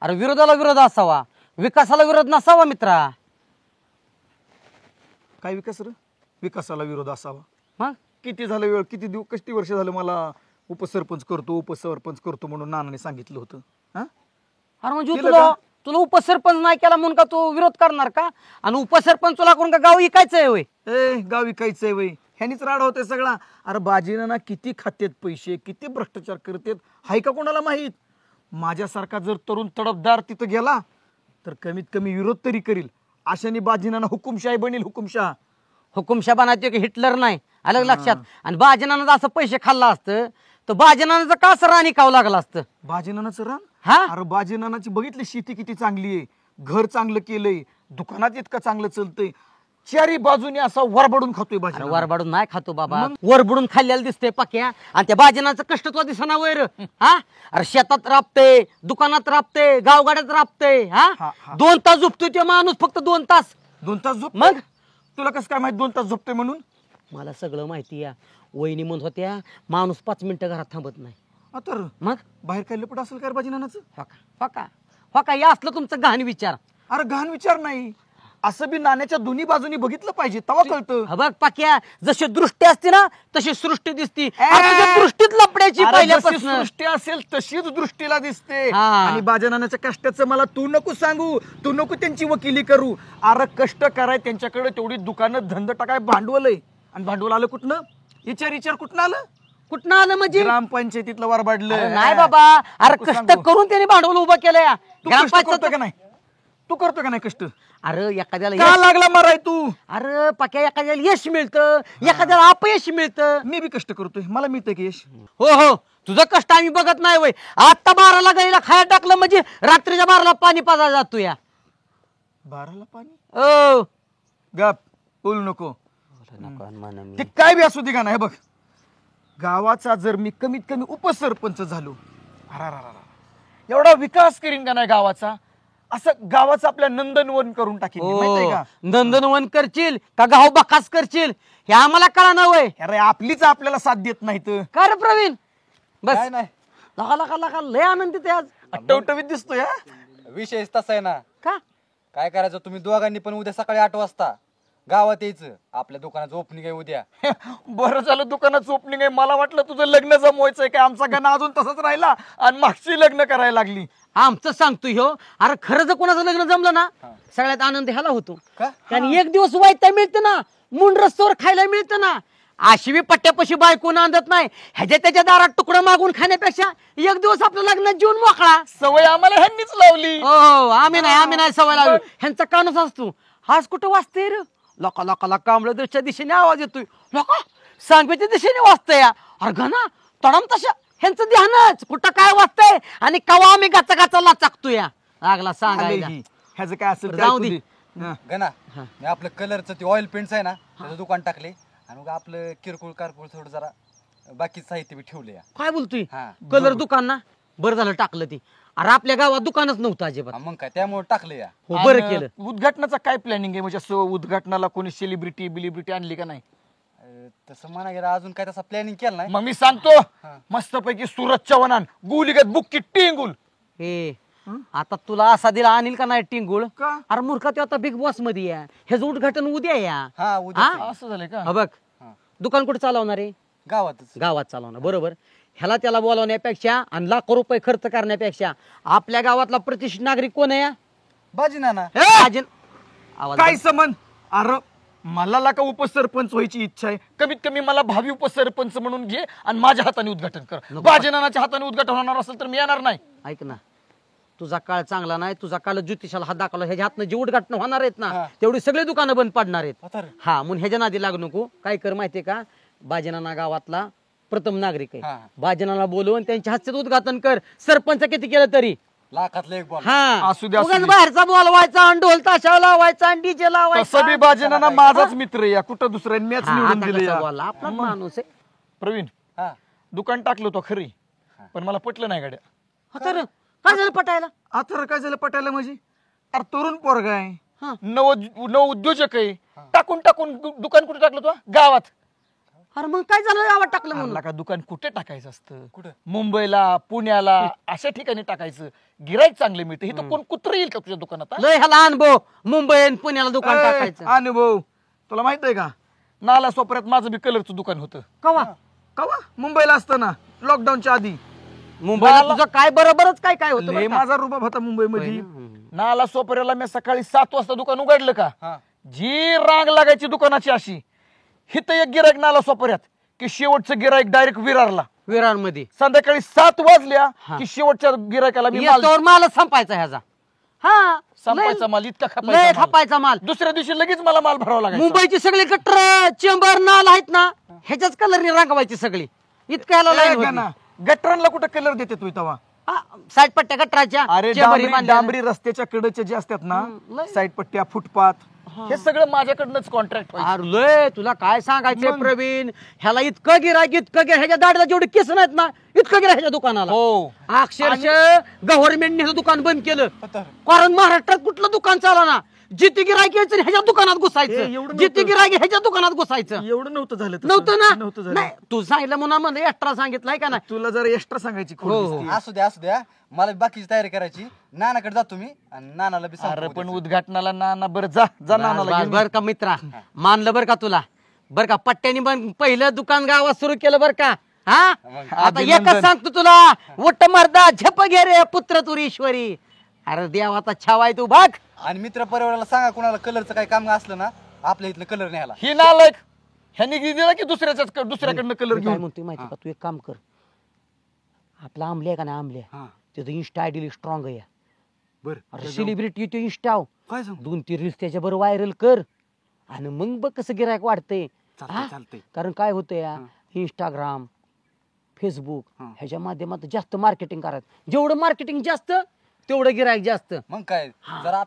अरे विरोधाला विरोध असावा विकासाला विरोध नसावा मित्रा. काय विकास रे विकासाला विरोध असावा. मग किती झालं वेळ किती वर्ष झालं मला उपसरपंच करतो म्हणून नानाने सांगितलं होतं. हा अरे म्हणजे केलं तुला का? तुला उपसरपंच नाही केला म्हणून का तू विरोध करणार का आणि उपसरपंच तुला करून का गाव विकायचंय होय. गाव विकायचंय वय ह्यानीच राडा होतोय सगळा. अरे बाजीनं ना किती खात्यात पैसे किती भ्रष्टाचार करतात हाय का कोणाला माहित. माझ्यासारखा जर तरुण तडफदार तिथं गेला तर कमीत कमी विरोध तरी करील. अशाने बाजीनाना हुकुमशाही बनेल हुकुमशा बनायचे की हिटलर नाही आलं का लक्षात. आणि बाजनानं जर असं पैसे खाल्ला असतं तर बाजनानं का असं राणी खावं लागलं असतं. बाजीनानाचं रान. हा अरे बाजीनानाची बघितली शेती किती चांगली आहे घर चांगलं केलंय दुकानात इतकं चांगलं चालतंय चारी बाजूने असा वरबडून खातोय अरे बाजी. वरबडून नाही खातो बाबा वरबडून खाल्ल्याला दिसतंय पाक्या आणि त्या बाजनाचं कष्ट तुला दिसना वैर. हा अरे शेतात राबते दुकानात राबते गावगाड्यात राबते. हा, हा हा. 2 तास झोपतोय ते माणूस फक्त 2 तास. 2 तास झोप. मग तुला कसं काय माहित 2 तास झोपतोय म्हणून. मला सगळं माहिती आहे. वहिनी म्हणत होत्या माणूस 5 मिनिटं घरात थांबत नाही. तर मग बाहेर काय लपट असेल काय बाजीनानाचं. फका या असलं तुमचं गहाण विचार. अरे गहाण विचार नाही असं बी नाण्याच्या दोन्ही बाजूनी बघितलं पाहिजे तेव्हा कळतं. हा बघ पाक्या जशी दृष्टी असते ना तशी सृष्टी दिसती. आता त्या दृष्टीत लपड्याची अरे जशी पहिल्यापासून सृष्टी असेल तशीच दृष्टीला दिसते. हा. आणि बाजनानाच्या कष्टाचं मला तू नको सांगू तू नको त्यांची वकिली करू. अरे कष्ट कराय त्यांच्याकडे तेवढी दुकानं धंदा टाकाय भांडवल आहे आणि भांडवल आलं कुठनं विचार कुठनं आलं कुठं आलं म्हणजे ग्रामपंचायतीतलं वारबाडलं. अरे नाही बाबा अरे नको कष्ट सांगू. करून त्याने भांडवल उभं केलंय. तू कष्ट करतो का नाही तू करतो का नाही कष्ट. अरे एखाद्याला का लागला माराय तू. अरे पाक्या एखाद्याला यश मिळतं एखाद्याला अपयश मिळतं. मी बी कष्ट करतोय मला मिळतं की यश. हो तुझं कष्ट आम्ही बघत नाही वय. आता 12ला गाईला खाया टाकलं म्हणजे रात्रीच्या 12ला पाणी पाजा जातो या 12ला पाणी. ओ गप बोलू नको. ते काय बी असू दे का नाही बघ गावाचा जर मी कमीत कमी उपसरपंच झालो एवढा विकास करीन का नाही गावाचा असं गावाचं आपल्या नंदनवन करून टाकीन मी, माहितीये का. नंदनवन करशील का गाव बकास करशील हे आम्हाला कळा ना वय. अरे आपलीच आपल्याला साथ देत नाहीत. काय रे प्रवीण बस काय नाही लगा लगा लगा लय आनंदित आहे आज. टवटवीत दिसतोय. विषयच तसा आहे ना. का काय करायचं तुम्ही दोघांनी पण उद्या सकाळी 8 वाजता गावात यायचं. आपल्या दुकानाचं ओपनिंग आहे उद्या. बरं झालं दुकानाचं ओपनिंग आहे. मला वाटलं तुझं लग्न जमवायचंय काय. आमचा गणा अजून तसाच राहिला आणि मागची लग्न करायला लागली. आमचं सांगतो ह्यो. अरे खरं जर कोणाचं लग्न जमलं ना सगळ्यात आनंद ह्याला होतो. का? कारण एक दिवस वाईटा मिळतं ना, मुंड रस्त्यावर खायला मिळतं ना. अशी बी पट्ट्यापाशी बायको नांदत नाही. ह्याच्या त्याच्या दारात तुकडा मागून खाण्यापेक्षा एक दिवस आपलं लग्नात जीवन मोकळा. सवय आम्हाला ह्यांनीच लावली. हो आम्ही नाही सवय लावली. ह्यांचा कानच असतो. आज कुठं वाजतंय रे? लोका लोकाला कांबळ दृष्टच्या दिशेने आवाज येतोय. लोका सांगव्याच्या दिशेने वाजतंय. अरे घना तडम तशा ह्यांचं ध्यानच कुठं काय वाजतंय आणि कवा आम्ही गाचा गाचाला चाकतोय. लागला सांगायला. ह्याचं काय असेल ते जाऊ ऐकू दे. दे. हा. गणा मी आपलं कलरचं ते ऑइल पेंट्स आहे ना त्याचं दुकान टाकले आणि मग आपलं किरकोळ कारकोळ थोडं जरा बाकी साहित्य बी ठेवले. काय बोलतोय? हा. कलर दुकान ना बरं झालं टाकलं ते. अरे आपल्या गावात दुकानच नव्हतं अजिबात. मग काय त्यामुळे टाकले या. हो बरं आणि केलं. उद्घाटनाचा काय प्लॅनिंग आहे? म्हणजे असं उद्घाटनाला कोणी सेलिब्रिटी आणली का नाही? तसं म्हणा गेलं अजून काय तसा प्लॅनिंग केलं नाही. मग मी सांगतो मस्तपैकी सूरज चव्हाण गुलीगत बुक्की टिंगुल. हे आता तुला असा दिला आणील का नाही टिंगुळ? का? अरे मूर्खा ते आता बिग बॉस मध्ये या. ह्याचं उद्घाटन उद्या या. हा उद्या हा? असं झालंय का? हा बघ दुकान कुठे चालवणार आहे? गावातच. गावात चालवणार बरोबर. ह्याला त्याला बोलावण्यापेक्षा आणि लाखो रुपये खर्च करण्यापेक्षा आपल्या गावातला प्रतिष्ठित नागरिक कोण आहे? बाजी नाना. आवाज काय समन? अरे मला का उपसरपंच व्हायची इच्छा आहे. कमीत कमी मला भावी उपसरपंच म्हणून घे आणि माझ्या हाताने उद्घाटन कर. बाजीनानाच्या हाताने उद्घाटन होणार असेल तर मी येणार नाही. ऐक ना, तुझा काळ चांगला नाही. तुझा काळ ज्योतिषाला हात दाखवला. ह्याच्या हातनं जे उद्घाटन होणार आहेत ना तेवढी सगळी दुकानं बंद पडणार आहेत. हा म्हणून ह्याच्या नादी लागू नको. काय कर माहितीये का, बाजीनाना गावातला प्रथम नागरिक आहे. बाजीनाना बोलवून त्यांच्या हस्ते उद्घाटन कर. सरपंच किती केलं तरी लाखातलं एक बॉल. हा असू द्या, असू उगाच दे. बाहेरचा बोलवायचा आणि ढोल ताशा लावायचा आणि डीजे तसं लावायचा. बी बाजीनाना माझाच मित्र आहे. कुठं दुसऱ्या मॅच हा, निवडून आता दिले कसा बोलला? आपलाच माणूस आहे. प्रवीण हा. दुकान टाकलं तो खरी पण मला पटलं नाही गाड्या. आता रे, काय झालं पटायला? आता काय झालं पटायला म्हणजे? अरे तरुण पोरगा आहे. हा. नव उद्योजक आहे. टाकून दुकान कुठे टाकलं तो? गावात. अरे मग काय झालं गावात टाकलं म्हणून? म्हणला का दुकान कुठे टाकायचं असतं? कुठं? मुंबईला, पुण्याला अशा ठिकाणी टाकायचं. गिराईक चांगले मिळते. हे तर कोण कुत्र येईल का तुझ्या दुकानात? हा? लय ह्याला अनुभव. मुंबई आणि पुण्याला दुकान ए, टाकायचं. अनुभव तुला माहित आहे का? नाला सोपऱ्यात माझं बी कलरचं दुकान होतं. कवा कवा? मुंबईला असताना लॉकडाऊनच्या आधी. मुंबईला तुझं काय बरोबरच काय काय होतं लय बरं का? माझा रुबाब होता मुंबईमध्ये. नाला सोपऱ्याला मी सकाळी 7 वाजता दुकान उघडलं का जी रांग लागायची दुकानाची अशी. हिथं एक गिराईक नाला सोपऱ्यात की शेवटचं गिराईक डायरेक्ट विरारला. विरारमध्ये संध्याकाळी 7 वाजल्या की शेवटच्या गिरायकाला मी माल येतोवर मालच संपायचा ह्याचा. हा संपायचा माल इतका लय खपायचा माल. खपायचा माल. दुसऱ्या दिवशी लगेच मला माल भरावा लागायचा. मुंबईची सगळी गटर चेंबर नाल आहेत ना ह्याच्याच कलरने रंगवायची सगळी. इतक्या ह्याला ए, लाईन होती. गाना, गटरांना कुठं कलर देते तू तेव्हा? हा, साईड पट्ट्या गटराच्या अरे चेंबरी डांबरी बांधलेल्या. डांबरी रस्त्याच्या कडेचे जे असतात ना लय. साईड पट्ट्या फुटपाथ हे सगळं माझ्याकडनंच कॉन्ट्रॅक्ट अरे लय तुला काय सांगायचंय प्रवीण, ह्याला इतकं गिरायक ह्याच्या दाढीला जेवढे केस नाहीत ना इतकं गिरायक ह्याच्या दुकानाला. हो. अक्षरशः गव्हर्नमेंटने हे दुकान बंद केलं. कारण महाराष्ट्रात कुठलं दुकान चाला ना, जिथे गिरायक यायचं ह्याच्या दुकानात ए, घुसायचं, एवढं जिथे नव्हतं. गिरायक ह्याच्या दुकानात घुसायचं. एवढं नव्हतं झालं तसं. नव्हतं ना? नव्हतं झालं. नाही तू सांगितलं म्हणून म्हणजे एक्स्ट्रा सांगितलंय का नाही? तुला जरा एक्स्ट्रा सांगायची खोड हो, दिसते. असू द्या मला बाकीची तयारी करायची. नानाकडे जातो मी आणि नानाला बी सांगतो अरे पण उद्याचं. उद्घाटनाला नाना बरं जा नानाला घेऊन. बर का मित्रा, मानलं बर का तुला. बर का पट्ट्यानी पण पहिलं दुकान गावात सुरू केलं बर का. हा आता अभिनंदन. एकच सांगतो तुला, उठ मर्दा झप घे रे पुत्र तुरीश्वरी. अरे देवाचा छावाय तू बघ. आणि मित्र परिवाराला सांगा कुणाला कलरचं काही काम असलं ना आपल्या इथलं कलर न्यायला. ही नालायक ह्यांनी दिला की दुसऱ्याकडनं कलर मी काय घेऊन. म्हणतोय माहिती का, तू एक काम कर. आपला आमले आहे का ना आमले, त्याचं इन्स्टा आयडी स्ट्रॉंग आहे. अरे सेलिब्रिटी तो इन्स्टा काय सांग 2-3 रील्स त्याच्या बरोबर व्हायरल कर आणि मग बघ कसं गिरायक वाढतंय. हा? चालतंय. कारण काय होतं या इंस्टाग्राम फेसबुक ह्याच्या माध्यमात जास्त मार्केटिंग करायचं. जेवढं मार्केटिंग जास्त तेवढं गिरायक जास्त. मग काय जरा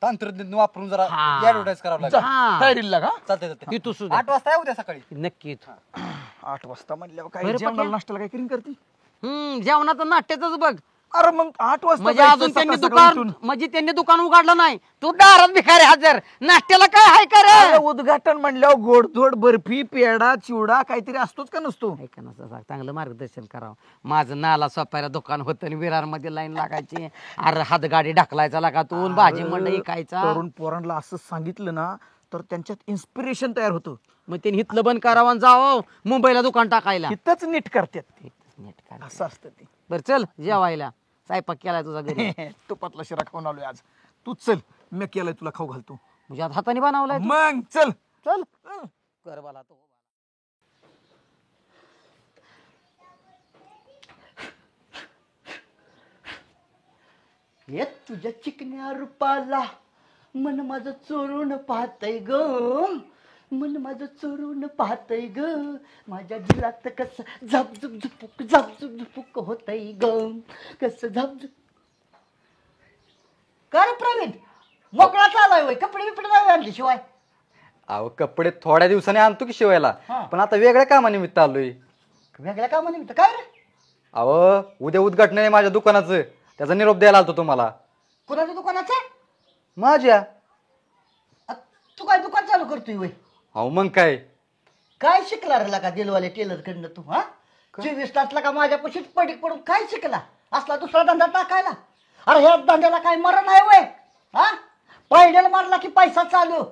तंत्रज्ञान वापरून जरा हा. ऍडव्हर्टाईज करावं लागेल. हा. तयारीला लागा. चालतंय तू सुद्धा 8 वाजता आहे उद्या सकाळी. नक्की 8 वाजता म्हणल्यावर काय बरं, जेवणाला पटलं? नाश्त्याला काय करीन करते? जेवणाचं नाट्याच बघ. अरे मग 8 वाजता म्हणजे जायचं अजून त्यांनी सकाळ दुकान उठून. म्हणजे त्यांनी दुकान उघडलं नाही, तू दारात भिकारी हजर. नाश्त्याला काय हाय कर? अरे उद्घाटन म्हणल्यावर गोडधोड बर्फी पेढा चिवडा काहीतरी असतोच का नसतो? ऐका ना सांग, चांगलं मार्गदर्शन करावं. माझं नाला सोपायला दुकान होतं आणि विरारमध्ये लाईन लागायची. अरे हातगाडी ढकलायचा लागा तू, भाजी मंडई खायचा. तरुण पोरांना असं सांगितलं ना तर त्यांच्यात इन्स्पिरेशन तयार होतं. मग त्यांनी हितलं बंद करावं आणि जावं मुंबईला दुकान टाकायला. इथंच नीट करतात ते. नीट करा. असं असतं ते. बरं चल जेवायला, स्वयंपाक केलाय तुझा घरी. तुपातला शिरा खाऊन आलोय आज. तू चल, मी केलाय तुला खाऊ घालतो. म्हणजे आता हाताने बनवलाय तू? मग चल. चल कर मला तो. येत तुझ्या चिकन्या रूपाला मन माझं चोरून पाहतय ग, मन माझं चोरून पाहतय ग, माझ्या दिलात कसं झापझुप झुपुक झापझुप झुपुक होतय ग, कसं झापझुप. का रे प्रवीण, मोकळा चालाय वय, कपडे बिपडे नाही आणले शिवाय? अहो कपडे थोड्या दिवसांनी आणतो की शिवायला, हा. पण आता वेगळ्या कामानिमित्त आलोय. वेगळ्या कामानिमित्त काय रे? अहो उद्या उद्घाटन आहे माझ्या दुकानाचं, त्याचा निरोप द्यायला आलतो तुम्हाला. कुणाच्या दुकानाचं? माझ्या. तू काय दुकान चालू करतोय वय? अहो मग काय, काय शिकला रे का दिलवाले टेलर कडनं तू? हा 24 तासला का माझ्यापाशीच पडीक पडून काय शिकला? असला दुसरा धंदा टाकायला? अरे ह्या धंद्याला काय मरण आहे वय? हा पहिल्याला मारला की पैसा चालू.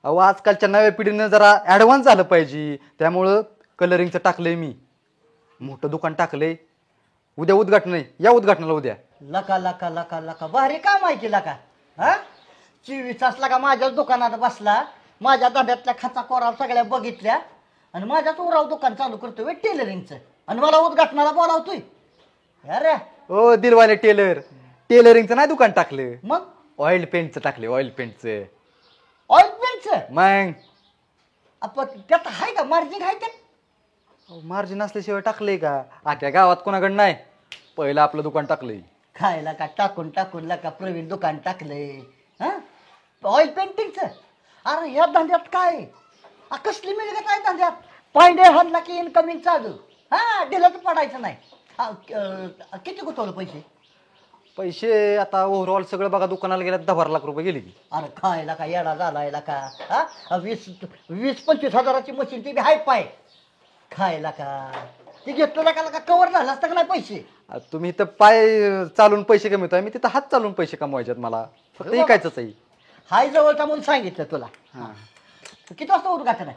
अहो आजकालच्या नव्या पिढीनं जरा ऍडव्हान्स झालं पाहिजे, त्यामुळं कलरिंगचं टाकलंय मी. मोठं दुकान टाकलंय. उद्या उद्घाटन आहे, या उद्घाटनाला उद्या. लका लका लका लका भारी काम आहे की लका. हा 24 तासला का माझ्याच दुकानात बसला, माझ्या धंद्यातल्या खाचा कोराव सगळ्या बघितल्या आणि माझ्याच उराव दुकान चालू करतोय टेलरिंगचं आणि मला उद्घाटनाला बोलावतोय. अरे ओ दिलवाले टेलर, टेलरिंगचं नाही दुकान टाकलं, मग ऑइल पेंटचं टाकले, ऑइल पेंटचं. ऑइल पेंटचं? मग आपण त्यात आहे का मार्जिन आहे त्यात? मार्जिन असल्याशिवाय टाकलंय का? आख्या गावात कोणाकडे नाही, पहिलं आपलं दुकान टाकलंय. खायला का टाकून टाकून का प्रवीण दुकान टाकलंय. हा ऑइल पेंटिंगचं? अरे ह्या धंद्यात काय कसली मिळत काय धंद्यात? पायंडे हल्ला की इनकमिंग चालू. हा दिलं तर पडायचं नाही. किती गुतवलं पैसे? पैसे आता ओव्हरऑल सगळं बघा दुकानाला गेल्या 10-12 लाख रुपये गेले की. अरे खायला का येडा झालायला का? हा 20-25 हजाराची मशीन ती बी हाय पाय खायला का? ती घेतलं का कवर झालं असतं का नाही पैसे? तुम्ही इथं पाय चालून पैसे कमवताय, मी तिथं हात चालून पैसे कमवायच्यात. मला फक्त ऐकायचंच आहे. हाय जवळचा म्हणून सांगितलं तुला. किती वाजता उद्घाटन आहे?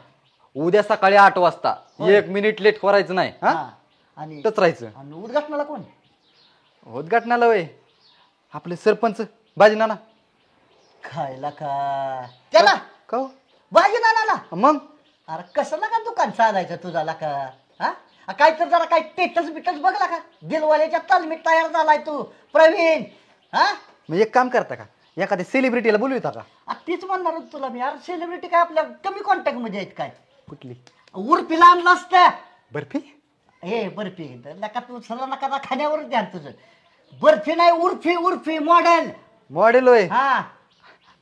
उद्या सकाळी 8 वाजता. 1 मिनिट लेट करायचं नाही. हा आणि इथंच राहायचं. आणि उद्घाटनाला कोण? उद्घाटनाला वय आपले सरपंच बाजी नाना. खायला का त्याला का हो? भाजी नानाला? मग अरे कसं का दुकान चालायचं तुझा का? हा काय तर जरा काय टेटस बिटस बघला का? दिलवाल्याच्या तालमीत तयार झालाय तू प्रवीण. हा मग एक काम करता का, एखाद्या सेलिब्रिटीला बोलवता का? तीच म्हणणार होतो तुला मी. अरे सेलिब्रिटी काय आपल्या कमी कॉन्टॅक्ट मध्ये आहेत काय? कुठली? उर्फीला आणलं असतं. बर्फी? हे बर्फी नका तू सला नका खाण्यावरच ध्यान तुझं. बर्फी नाही उर्फी, उर्फी मॉडेल. मॉडेल होय? हा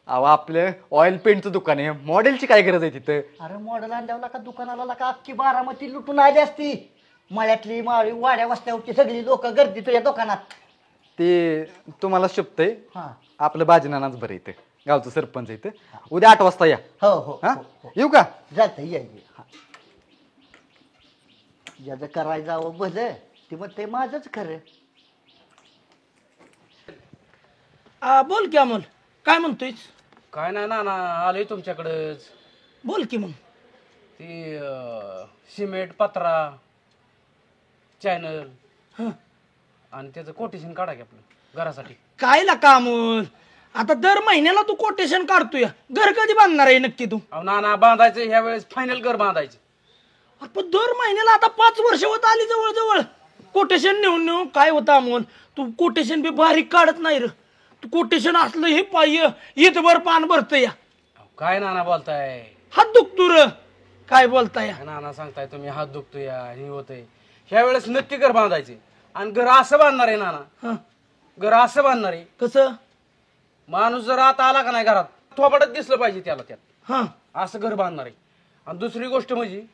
अहो आपलं ऑइल पेंटचं दुकान आहे, मॉडेलची काय गरज आहे तिथं? अरे मॉडेल आणल्यावर का दुकानाला का अख्खी बारामती लुटून आली असती. मळ्यातली माळी वाड्या वस्त्यावरची सगळी लोक गर्दी तुझ्या दुकानात. ते तुम्हाला शोभतंय. हा आपलं बाजीनानाच बरं इथं, गावचं सरपंच इथं. उद्या 8 वाजता या. हो हो हा हो, हो. येऊ का? जात ये ज्याचं करायला जावं भलं ते मग ते माझंच खरं. बोल की अमोल, काय म्हणतोय? काय नाही ना आलोय तुमच्याकडंच. बोल की मग. ती सिमेंट पत्रा चॅनल आणि त्याचं कोटेशन काढा की आपलं घरासाठी. काय का अमोल, आता दर महिन्याला तू कोटेशन काढतोय, घर कधी बांधणार आहे नक्की तू? अहो नाना बांधायचं ह्या वेळेस फायनल घर बांधायचं. पण दर महिन्याला आता 5 वर्ष होत आली जवळ जवळ कोटेशन नेऊन काय होतं अमोल? तू कोटेशन बी बारीक काढत नाही र. तू कोटेशन असलं हे पाहिजे इथभर पान भरत या. काय नाना बोलताय? हात दुखतो र. काय बोलताय? नाना सांगताय तुम्ही हात दुखतो या हे होतंय. ह्या वेळेस नक्की घर बांधायचे आणि घर असं बांधणार आहे नाना. घर असं बांधणार आहे कसं? माणूस जर आता आला का नाही घरात थोबाडत दिसलं पाहिजे त्याला त्यात. हा असं घर बांधणार आहे. आणि दुसरी गोष्ट म्हणजे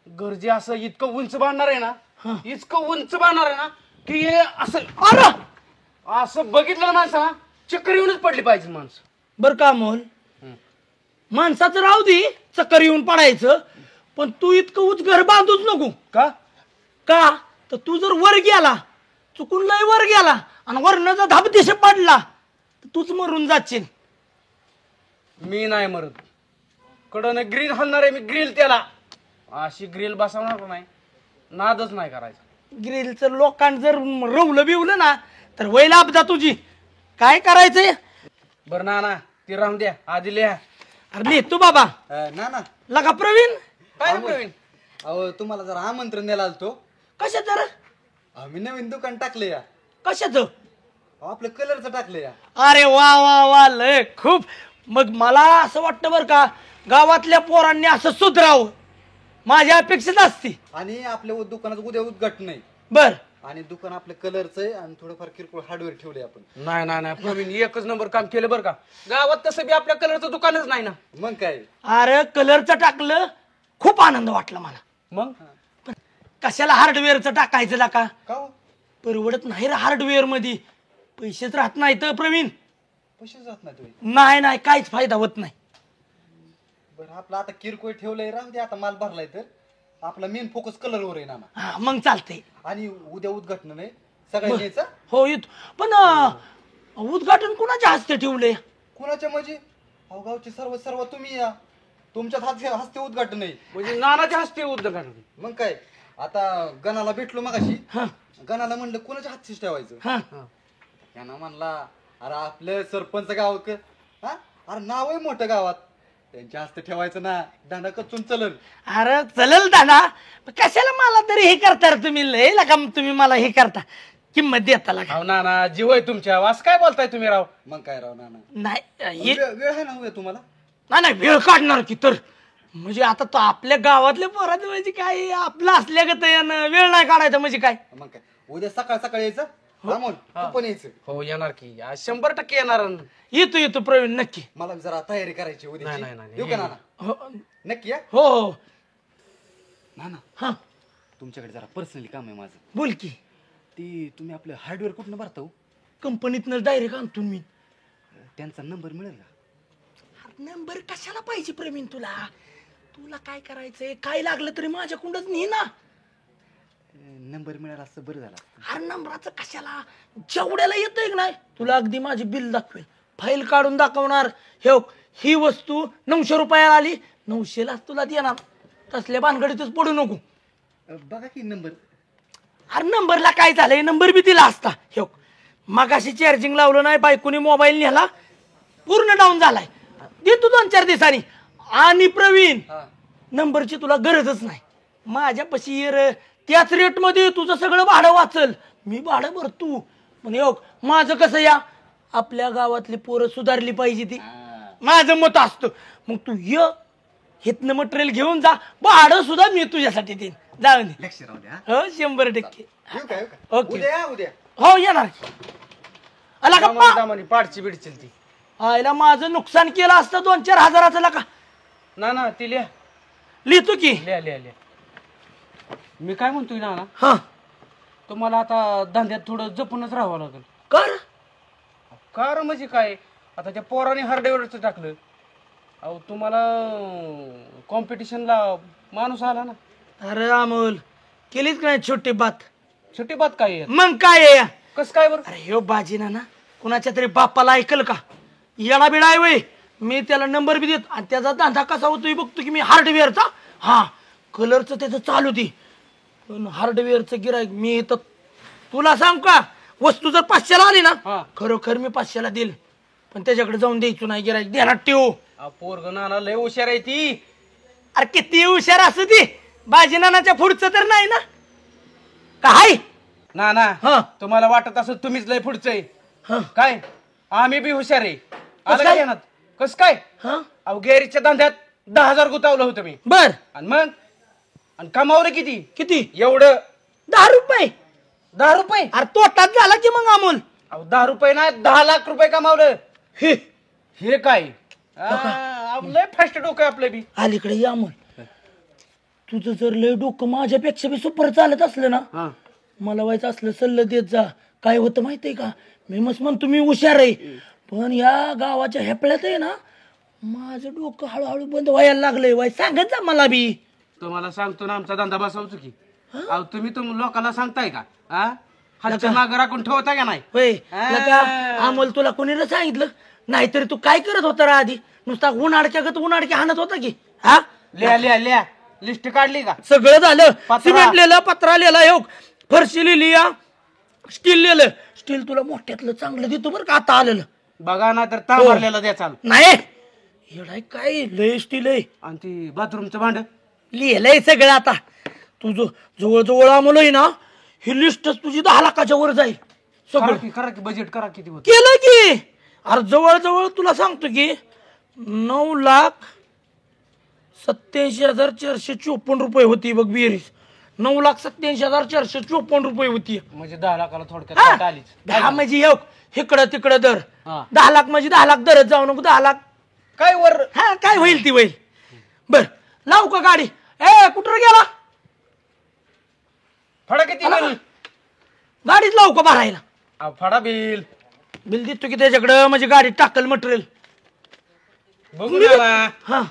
घर जे असं इतकं उंच बांधणार आहे ना, इतकं उंच बांधणार आहे ना, की हे असं असं बघितलं ना माणसा चक्कर येऊनच पडली पाहिजे माणसं. बर का अमोल, माणसाचं राहू दे चक्कर येऊन पडायचं, पण तू इतकं उच घर बांधूच नको. का का तर तू जर वर गेला, चुकून लय वर गेला आणि वरनं जर धाबदेश पडला तर तूच मरून जाशील. मी नाही मरत. कडनं ग्रिल हलणार आहे मी, ग्रिल त्याला अशी ग्रिल बसवणार नाही, नादच नाही करायचा. ग्रिलचं लोकांना जर रवलं बिवलं ना तर वैल आपदा तुझी. काय करायचंय? बरं ना ती राहून द्या, आधी लिहा. अरे लिहितो बाबा. ना ना लगा प्रवीण, काय प्रवीण? अहो तुम्हाला जरा आमंत्रण द्यायला आलतो. कशात जरा आम्ही नवीन दुकान टाकले या. कशाच? आपलं कलरचं टाकलं या. अरे वा वा वा, लय खूप. मग मला असं वाटतं बरं का, गावातल्या पोरांनी असं सुधरावं, माझ्या अपेक्षित असती. आणि आपल्या दुकानात उद्या उद्घाटन आहे. बर, आणि दुकान आपलं कलरचं आहे आणि थोडंफार किरकोळ हार्डवेअर ठेवले आपण. नाही प्रवीण एकच नंबर काम केलं बरं का. गावात तसं बी आपल्या कलरचं दुकानच नाही ना. मग काय अरे कलरचं टाकलं, खूप आनंद वाटला मला. मग कशाला हार्डवेअरचं टाकायचं ला का? का हो? परवडत नाही रे हार्डवेअर मध्ये, पैसेच राहत नाही तर प्रवीण. पैसे जात नाही तुम्ही. नाही काहीच फायदा होत नाही. बरं आपलं आता किरकोळ ठेवलंय, राहू दे आता माल भरलाय तर आपला मेन फोकस कलरवर आहे ना. हा मग चालतंय. आणि उद्या उद्घाटन आहे सगळ्यांनी यायचं. हो येतो, पण उद्घाटन कुणाच्या हस्ते ठेवलंय? कुणाच्या म्हणजे अहो गावचे सर्व तुम्ही या, तुमच्यात हस्ते उद्घाटन आहे. म्हणजे नानाच्या हस्ते उद्घाटन. मग काय आता गणाला भेटलो मगाशी. गणाला म्हणलं कुणाच्या हातचीच ठेवायचं. हा त्यानं म्हणला अरे आपलं सरपंच गाव अरे नाव आहे मोठं गावात, त्यांच्या हस्ते ठेवायचं ना, दांडा कचून चलन. अरे चलल दादा, कशाला मला तरी हे करता रे तुम्ही? लय लका तुम्ही मला हे करता, किंमत देता लागा. हो नाना जीव आहे तुमच्या, वास काय बोलताय तुम्ही राव? मग काय राव नाना, नाही वेळ आहे ना उद्या तुम्हाला? नाही वेळ काढणार की तर. म्हणजे आता तो आपल्या गावातल्या पोरात म्हणजे काय आपलं असल्यागत वेळ नाही काढायचा म्हणजे काय? मग काय उद्या सकाळ यायचं. अमोल तू पण यायचं. हो येणार की, आज 100% येणार. येतो प्रवीण नक्की. मला जरा तयारी करायची उद्या. नाही, येऊ का नाना? हो नक्की या. हो नाना हा तुमच्याकडे जरा पर्सनली काम आहे माझं. बोल की. ती तुम्ही आपलं हार्डवेअर कुठनं भरता हो? कंपनीतनं डायरेक्ट आणतो मी. त्यांचा नंबर मिळेल का? नंबर कशाला पाहिजे प्रवीण तुला? तुला काय करायचंय, काय लागलं तरी माझ्याकडूनच नाही ना. नंबर मिळाला असं बरं झालं. अरे नंबराचं कशाला, जेवढ्याला येतंय की नाही तुला अगदी माझी बिल दाखवेल, फाईल काढून दाखवणार. ही वस्तू 900 रुपयाला आली, 900लाच तुला देणार. तसल्या भानगडीतच पडू नको. बघा की नंबर. अरे नंबरला काय झालंय, नंबर बी दिला असता. मगाशी चार्जिंग लावलं नाही, बायकोनी मोबाईल नेला, पूर्ण डाऊन झालाय. देतो 2-4 दिवसांनी. आणि प्रवीण नंबरची तुला गरजच नाही, माझ्यापाशी ये रे, त्याच रेट मध्ये तुझं सगळं भाडं वाचल, मी भाडं भरतो. पण माझं कसं या आपल्या गावातली पोरं सुधारली पाहिजे ती, माझं मत असतं. मग तू ये हितनं मटेरियल घेऊन जा, भाडं सुद्धा मी तुझ्यासाठी देईन. जाऊन दे. लक्ष राहू द्या. हो 100%. येऊ का? ओके. उद्या हो येणार. अला गप्पा दामानी पाडची बिडचील ती. आयला माझं नुकसान केलं असतं 2-4 हजाराचं लका. ना ती लिहा. लिहितो की. लिहा. मी काय म्हणतोय ना, हा तुम्हाला आता धंद्यात थोडं जपूनच राहावं लागेल. कर म्हणजे काय, आता त्या पोराने हार्डवेअरचं टाकलं, अहो तुम्हाला कॉम्पिटिशनला माणूस आला ना. अरे अमोल, केलीच काय छोटी बात? छोटी बात काय आहे? मग काय आहे? कस काय बरं? अरे ह्यो बाजीना ना कुणाच्या तरी बापाला ऐकल का? येडा बिडा आहे वय. मी त्याला नंबर बी देत आणि त्याचा धंदा कसा होतोय बघतो की मी हार्डवेअरचा. हा कलरचं त्याचं चालू ती, पण हार्डवेअरचं गिराईक मी तर तुला सांग का, वस्तू जर 500ला आली ना, खरोखर मी 500ला देईल, पण त्याच्याकडे जाऊन द्यायचो नाही. गिराईक देणार ठेवू. पोरग नाना लय हुशार आहे ती. अरे किती हुशार असं ती, बाजी नानाच्या पुढचं तर नाही ना काय? नाना तुम्हाला वाटत असं तुम्हीच लय पुढचं आहे काय? आम्ही बी हुशार आहे. आलं का ध्यानात? कस काय? अहो गॅरेजच्या धंद्यात 10,000 गुतावलं होतं मी. बर. आणि मग आणि कमावलं किती एवढं? 10 रुपये. 10 रुपये? अरे तोटाच झाला की मग अमोल. अहो 10 रुपये नाही, 10 लाख रुपये कमावलं. हे काय लय फास्ट डोकं आपलं बी. अलीकडे या अमोल, तुझं जर लय डोकं माझ्यापेक्षा बी सुपर चालत असलं ना, मला व्हायचं असलं सल्लं देत जा. काय होतं माहितीये का, मी मस्त म्हणतो मी हुशार आहे, पण या गावाच्या हेपळ्यात आहे ना माझं डोकं हळूहळू बंद व्हायला लागलंय. वाय सांगत जा मला बी. तुम्हाला सांगतो ना आमचा धंदा बसवतो की. अहो तुम्ही लोकांना सांगताय का? हातच्या मागं राखून ठेवता का नाही? होय लका, अमोल तुला कोणी सांगितलं? नाहीतरी तू काय करत होता रे आधी? नुसता उन्हाडक्यागत उन्हाडक्या हाणत होता की. हा लिहा लिस्ट काढली का? सगळं झालं. सिमेंट लिहिलं, पत्रा लिहिला, योग फरशी लिहिली, स्टील लिहिलं. स्टील तुला मोठ्यातलं चांगलं देतो बरं का आता आलेलं. बघा ना तर तांबरलेला द्या चाल. नाही एवढा काय लय स्टील आहे. आणि ती बाथरूमचं भांड लिहिलंय सगळं. आता तुझं जवळजवळ आम्हाला ना ही लिस्ट तुझी 10 लाखाच्या वर जाईल सगळं. करा की बजेट करा किती होत? केलं की. अरे जवळजवळ तुला सांगतो की 9,87,454 रुपये होती बघ बेरीज. 9,87,454 रुपये होती. म्हणजे 10 लाखाला थोडक्यात आलीच. 10 म्हणजे येऊ इकडं तिकडं दर. हा. 10 लाख म्हणजे 10 लाख दरच जाऊ नको. 10 लाख काय वर हा काय होईल ती होईल. बर लावू का गाडी? ए कुठं गेला? फडा किती बिल? गाडीच लावू का भरायला? फडा बिल बिल देतो की त्याच्याकडं, म्हणजे गाडीत टाकल मटेरियल. बघू ना. हा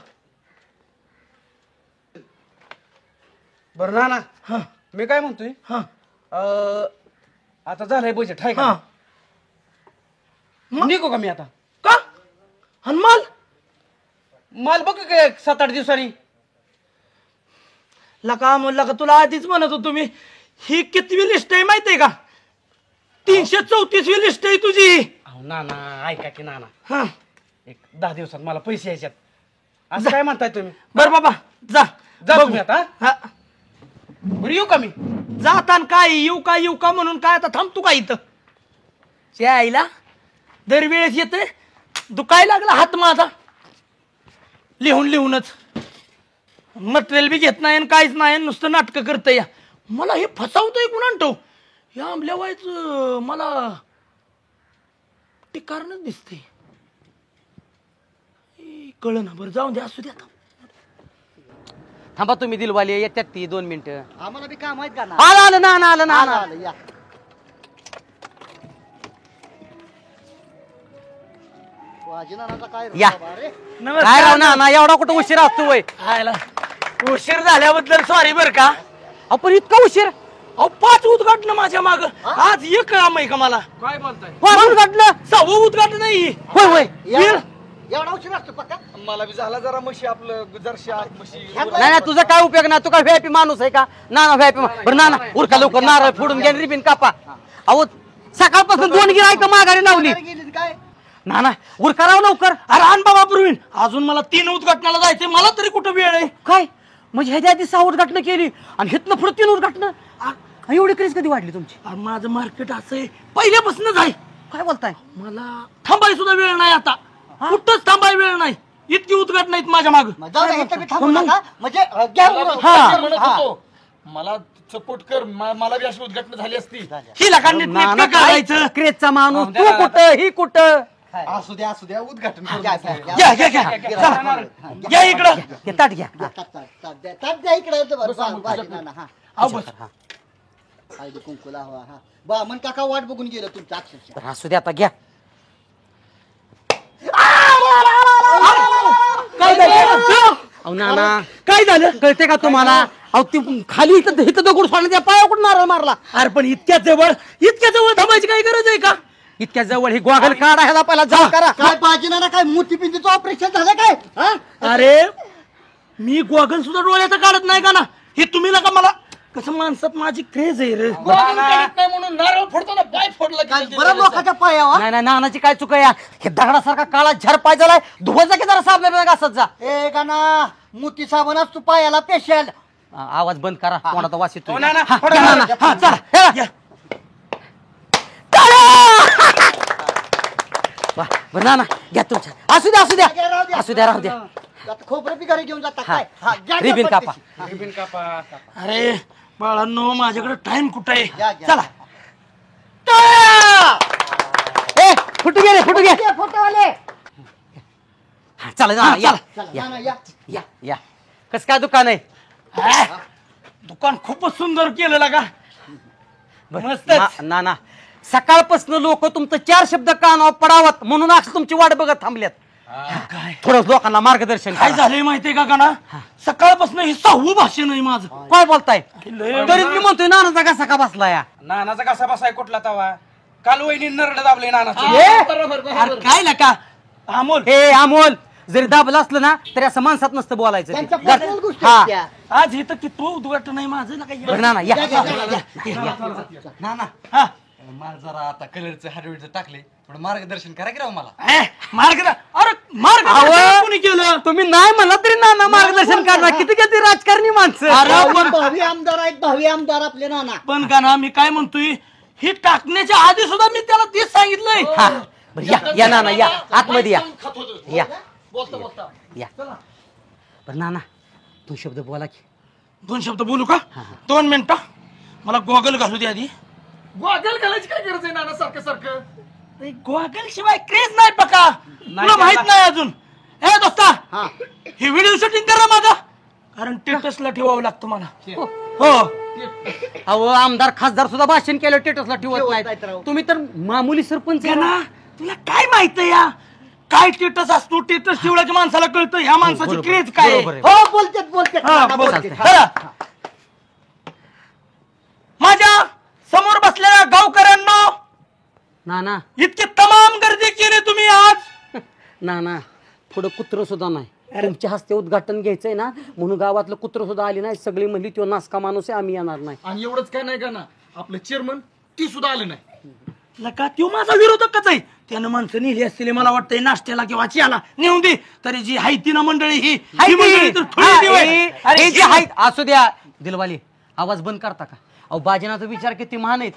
बरं ना हा मी काय म्हणतोय, हा आता झालंय बजेट आहे हा. का? निघू का मी आता? का हनुमाल माल बघू का 7-8 दिवसांनी? लका म्हणला का तुला आधीच म्हणत होतो मी. ही कितवी लिस्ट आहे माहितीये का? 334वी लिस्ट आहे तुझी. अहो नाना ऐका की नाना, हा एक 10 दिवसात मला पैसे यायच्यात. असं काय म्हणताय तुम्ही? बर बाबा जा जा बघू. तुम्ही आता. हा बरं येऊ का मी? जाता काय येऊ का म्हणून काय आता थांबतो का इथं? च्या आईला दरवेळेस येते दुखायला लागला हात माझा लिहूनच. मटेरियल बी घेत नाही आणि काहीच नाही, नुसतं नाटकं करतंय. मला हे फसावतंय कुणांटो. या आंबल्या व्हायचं मला ते कारणच दिसते. कळलं ना. बरं जाऊन द्या, असू द्या. थांबा तुम्ही दिलवाले येतात ती 2 मिनिटं. आम्हाला बी काम आहेत का ना? आलं ना आलं ना आलं, या. वाजीनानाचा काय या. बाबा रे? काय राव ना एवढा कुठं उशीर असतो वय? आयला उशीर झाल्याबद्दल सॉरी बर का. आपण इतका उशीर? अहो 5 उद्घाटन माझ्या माग. आज एक काम आहे का मला? काय बोलताय? कोण घडलं? 6वं उद्घाटन नाही. होय होय. एवढा उशीर असतो पक्का? मला बी झाला जरा म्हशी आपलं जरशा म्हशी. नाही तुझा काय उपयोग नाही. तू काय व्हीआयपी माणूस आहे का? ना व्हीआयपी. बरं ना उरका लवकर नारळ फोडून घ्या, रिबिन कापा. अहो सकाळपासून 2 गिरायक माघारी लावली. गेली काय? ना उरका राव लवकर. अरे आण बाबा प्रवीण, अजून मला 3 उद्घाटनाला जायचंय. मला तरी कुठं वेळ आहे? काय म्हणजे ह्याच्या आधी 6 उद्घाटन केली आणि हिथनं पुढे 3 उद्घाटन? एवढी क्रेज कधी वाढली तुमची? अरे माझं मार्केट असं आहे पहिल्यापासूनच आहे. काय बोलताय? मला थांबाय सुद्धा वेळ नाही आता. कुठंच थांबाय वेळ नाही. इतकी उद्घाटन आहेत माझ्या माग. मग जाऊ दे, इथं बी थांबू नका. म्हणजे घ्या उरक. हा. म्हणत होतो मला सपोर्ट कर, मला बी अशी उद्घाटन झाली असती. हिला का नीटनेटकं करायचं? क्रेजचा माणूस तू कुठं ही कुठं? असू द्या उद्घाटन करू घ्या, द्या. घ्या, घ्या. घ्या या इकडं. हे ताट घ्या. ताट द्या इकडे येतो बरं. वाजीनाना, हा. अहो, बस. हळदी कुंकूला हवा. हा बामन काका वाट बघून गेलं तुमचं अक्षरशः. बरं, असू दे आता घ्या. काय झालं? अहो नाना काय झालं? कळते का तुम्हाला? अहो ती खाली इथं दगड सोडण्याच्या पाया कुठं नारळ मारला? अरे पण इतक्या जवळ थांबायची काही गरज आहे का? इतक्या जवळ ही गॉगल काढा ह्याला पहिला जा करा. काय बाजीनाना काय मोतीबिंदूचं ऑपरेशन झालं काय? हा? अरे मी गॉगल सुद्धा डोळ्याचं काढत नाही का ना. हे तुम्ही नका मला कसं माणसात माझी क्रेज आहे रे. वाजून काढत नाही म्हणून नारळ फोडताना पाय फोडला काय की बरं लोकांच्या पायावर. नाही नानाची काय चुक आहे? हे दगडासारखा काळा झर पाय झालाय. धुवायचा की जरा साबण असत जा. ए गाना मोती साबणच तू पायाला पेशल. आवाज बंद करा, कोणाचा वास येतो. हो ना, ना. हा, फोडा, घ्या फोडा. नाना. हा, चला, या. वा, बरं नाना घ्या तुमच्या. असू द्या राहू द्या. आता खोबरं बी घरी घेऊन जाता काय? हा, घ्या, घ्या रिबिन पटकन. कापा. रिबिन कापा. अरे बाळांनो माझ्याकडे टाइम कुठं आहे? घ्या, घ्या. चला. ए फुटू घे रे, फुटू घे. ते फोटोवाले. हा, चला नाना, या. चला, या नाना, या. या या. कसं काय दुकान आहे? दुकान खूपच सुंदर केलेलं का. मस्तच. ना सकाळपासून लोक तुमचं 4 शब्द कानावर पडावत म्हणून असं तुमची वाट बघत थांबल्यात. काय थोडं लोकांना मार्गदर्शन काय करा. झालंय माहितीये का ना सकाळपासून हे 6वं भाषण आहे माझं. काय बोलताय तरी मी म्हणतोय नानाचा कसा का बसला या नानाचा कसा बसाय कुठला तवा काल वहिनी नरड दाबले नानाचं अरे काय नका अमोल हे अमोल जरी दाबलं असलं ना तरी असं माणसात नसतं बोलायचं त्यांच्या ते. पर्सनल गोष्टी हा. आहेत त्या. आज इथं की तो उद्घाटन आहे माझं ना काही बरं नाना या ना हा. मला जरा आता कलरचं हार्डवेअरचं टाकले थोडं मार्गदर्शन करा की राव मला. मार्ग कोणी केलं तुम्ही नाही म्हणला तरी नाना मार्गदर्शन करणार किती किती राजकारणी माणसं भावी आमदार आहेत, भावी आमदार आपले नाना. पण का ना मी काय म्हणतोय हे टाकण्याच्या आधी सुद्धा मी त्याला तेच सांगितलंय. हा. बरं, या नाना या आतमध्ये या या बरं नाना 2 शब्द बोला की. 2 शब्द बोलू का 2 मिनिटं मला गॉगल घालू दे आधी. गॉगल घालायची काय गरज आहे नाना सारखं सारखं गॉगल शिवाय क्रेज नाही पका तुला माहित नाही अजून. हे दोस्ता हे व्हिडिओ शूटिंग करा माझा कारण टेटसला ठेवावं लागतं मला. हो अहो आमदार खासदार सुद्धा भाषण केलं स्टेटसला ठेवत नाही तुम्ही तर मामुली सरपंच आहे ना. ना तुला काय माहित या काय टेटस असतो टेटस ठेवला की माणसाला कळतं ह्या माणसाची क्रेज काय आहे. बरोबर आहे. हो बोलतेत हा, नाना, बोल. बोलतेत. बरं. माझ्या समोर बसलेल्या गावकऱ्यांना नाना इतकी तमाम गर्दी केली तुम्ही आज. नाना थोडं कुत्र सुद्धा नाही तुमच्या हस्ते उद्घाटन घ्यायचंय ना म्हणून गावातलं कुत्र सुद्धा आली नाही सगळी म्हणली तो नासका माणूस आहे आम्ही येणार नाही. आणि एवढंच काय नाही का ना आपलं चेअरमन ती सुद्धा आलं नाही. का तो माझा विरोधकच आहे त्यानं माणसं नेली असतील मला वाटतंय नाश्त्याला किंवा चियाला नेऊन दे तरी जी हाय ती ना मंडळी ही मंडळी तर थोडी दिवय. अरे जे आहेत असू द्या दिलवाली आवाज बंद करता का. अहो बाजीनाचा विचार किती महान आहेत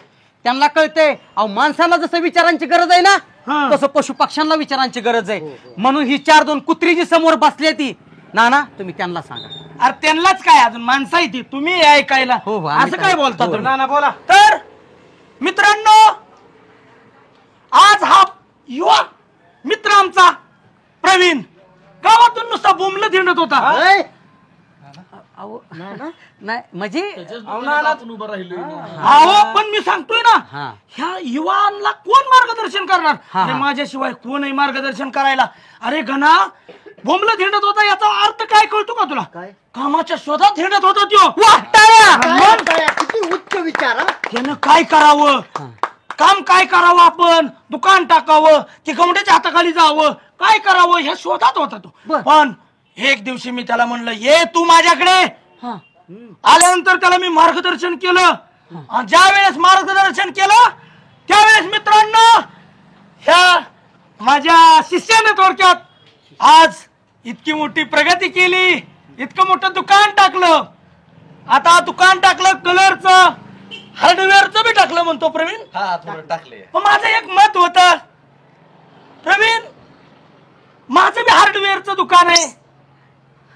त्यांना कळतंय. अहो माणसाला जसं विचारांची गरज आहे ना तसं पशु पक्ष्यांना विचारांची गरज आहे म्हणून ही 4-2 कुत्री जी समोर बसली ती नाना तुम्ही त्यांना सांगा. अरे त्यांनाच काय अजून माणसं आहे ती तुम्ही ऐकायला हो, हो, आम्ही असं काय काय- बोलता हो. तुम्ही? नाना बोला तर मित्रांनो आज हा युवा मित्र आमचा प्रवीण गावातून नुसता बोंबलत हिंडत होता. होय? अहो नाही म्हणजे उभं राहिलो अहो पण मी सांगतोय ना हा. ह्या युवांना कोण मार्गदर्शन करणार हा. अरे माझ्याशिवाय कोणही मार्गदर्शन करायला. अरे घना बोंबलत हिंडत होता याचा अर्थ काय कळतो का तुला काय? कामाच्या शोधात हिंडत होता त्यो. काय, किती उच्च विचार हा? त्यानं काय करावं काम काय करावं आपण दुकान टाकावं की गवंड्याच्या हाताखाली जावं काय करावं ह्या शोधात होता तो. पण एक दिवशी मी त्याला म्हणलं ये तू माझ्याकडे. आल्यानंतर त्याला मी मार्गदर्शन केलं आणि ज्या वेळेस मार्गदर्शन केलं त्यावेळेस मित्रांनो ह्या माझ्या शिष्याने थोडक्यात आज इतकी मोठी प्रगती केली इतकं मोठं दुकान टाकलं. आता दुकान टाकलं कलरचं हार्डवेअरचं बी टाकलं म्हणतो प्रवीण. हा थोडं टाकले पण माझं एक मत होत प्रवीण माझं बी हार्डवेअरचं दुकान आहे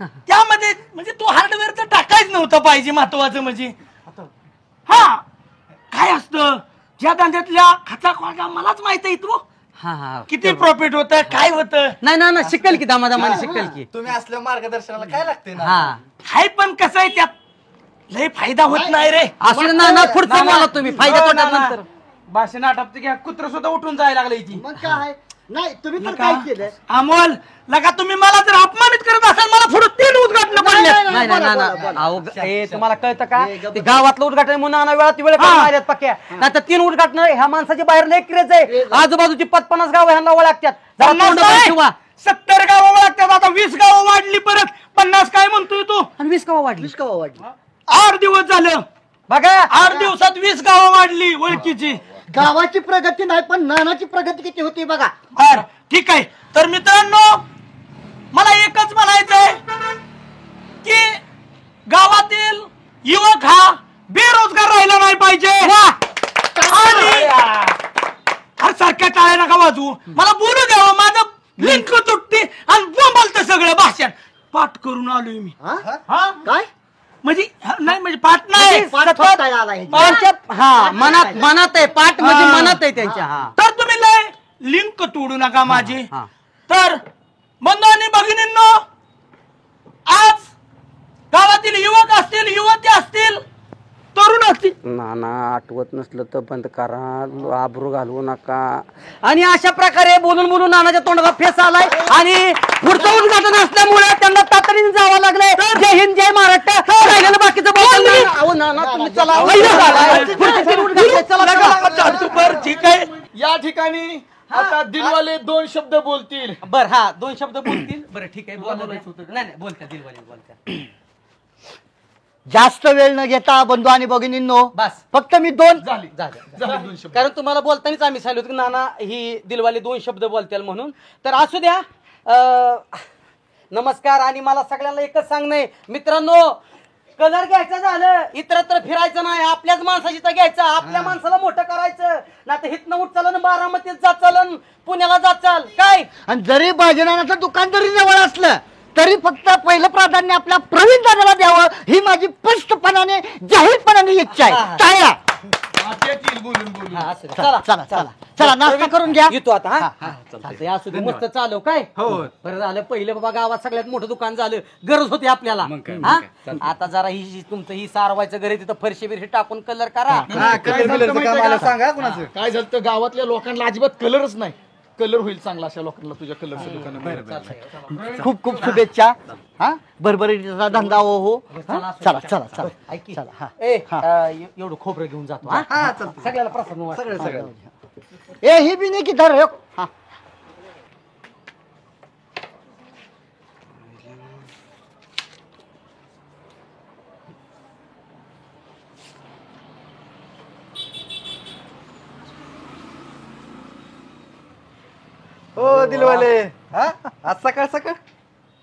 त्यामध्ये म्हणजे तू हार्डवेअरचं टाकायच नव्हतं पाहिजे महत्वाचं म्हणजे हा काय असतं ज्या धंद्यातल्या खचा खोटा मलाच माहित आहे तू हा हा किती प्रॉफिट होतं काय होतं. नाही ना ना शिकेल की दामादामाने शिकेल की. तुम्ही असल्या मार्गदर्शनाला काय लागते ना हा हाय पण कसं आहे त्यात लय फायदा होत नाही रे. असं ना पुढचं बोला तुम्ही फायदा तोट्यानंतर. भाषण आटपते घ्या कुत्र सुद्धा उठून जायला लागले ती. मग काय नाही तुम्ही तर काय केलं अमोल लगा तुम्ही मला जर अपमानित करत असाल मला पुढे 3 उद्घाटन पडले. नाही नाही बोला, ना बोला. अहो हे तुम्हाला कळतं का ते गावातलं उद्घाटन म्हणून आणा वेळात वेळ मारत पक्या नाही तर 3 उद्घाटन ह्या माणसाच्या बाहेर लय क्रेज आहे आजूबाजूची 50 गाव ह्यांना ओळखतात जरा तोंड बंद ठेवा. 70 गावं लागतात आता 20 गावं वाढली परत 50 काय म्हणतोय तू. आणि 20 गावं वाढली. विस्कवा वाढली 8 दिवस झालं बघा 8 दिवसात 20 गावं वाढली ओळखीची. गावाची प्रगती नाही पण नानाची प्रगती किती होती बघा. बर ठीक आहे तर मित्रांनो मला एकच म्हणायचंय की गावातील युवक हा बेरोजगार राहिला नाही पाहिजे. आणि अरे सारख्या टाळ्या नका वाजवू मला बोलू द्यावं माझं लिंक तुटते आणि बोंबलतं सगळं भाषण पाठ करून आलोय मी. हा? काय म्हणजे नाही म्हणजे पाठ नाही पाठ फक्त आला हे. त्यांच्या हा मनात आहे पाठ म्हणजे मनात आहे त्यांच्या. हा तर तुम्ही लय लिंक तोडू नका माझी. हा. तर बंधू आणि भगिनींनो आज गावातील युवक असतील युवती असतील तरुण असती. नाना आठवत नसलं तर बंद करा, आबरू घालवू नका. आणि अशा प्रकारे बोलून बोलून नानाच्या तोंडाला फेस आलाय आणि पुढचं उद्घाटन असल्यामुळे त्यांना तातडीने जावं लागलंय. जय हिंद, जय महाराष्ट्र. राहिलेलं बाकीचं ठीक आहे. या ठिकाणी आता दिलवाले 2 शब्द बोलतील. बर हा 2 शब्द बोलतील. बरं ठीक आहे, नाही बोलता दिलवाले बोलता. जास्त वेळ न घेता बंधू आणि भगिनींनो, बस. फक्त मी 2 झाली 2 शब्द. कारण तुम्हाला बोलतानाच आम्ही सांगितलं की नाना ही दिलवाले 2 शब्द बोलतील म्हणून. तर असू द्या. नमस्कार. आणि मला सगळ्यांना एकच सांगणं आहे मित्रांनो, कलर घ्यायचं झालं इतरत्र फिरायचं नाही, आपल्याच माणसाची तर घ्यायचं, आपल्या माणसाला मोठं करायचं. नाही तर हितनं उठ चालन, बारामतीत जात चालन, पुण्याला जात चाल काय. आणि जरी भाजीनानाचं दुकान जरी जवळ असलं तरी फक्त पहिलं प्राधान्य आपल्या प्रवीण दादाला द्यावं ही माझी स्पष्टपणाने जाहीरपणाने इच्छा आहे. टाळ्या. चला चला चला चला, नाश्ता करून घ्या. येतो आता. हा चालतंय. असू दे, मस्त चालव काय. बरं झालं, पहिलं बाबा गावात सगळ्यात मोठं दुकान झालं, गरज होती आपल्याला. हा आता जरा ही तुमचं ही सारवायचं घरी, तिथं फरशी बिरशी टाकून कलर करा. सांगा कुणाचं. काय झालं तर गावातल्या लोकांना अजिबात कलरच नाही. कलर होईल चांगला अशा लोकांना तुझ्या कलरच्या दुकानात. खूप खूप शुभेच्छा. हा भरभरीचा धंदा हो. चला चला चला ऐकी चला. हा एवढं खोबरं घेऊन जातो. हा सगळ्याला प्रसाद सगळं. ए ही बी नाही की धर. हा हो दिलवाले. हा आज सकाळ सकाळ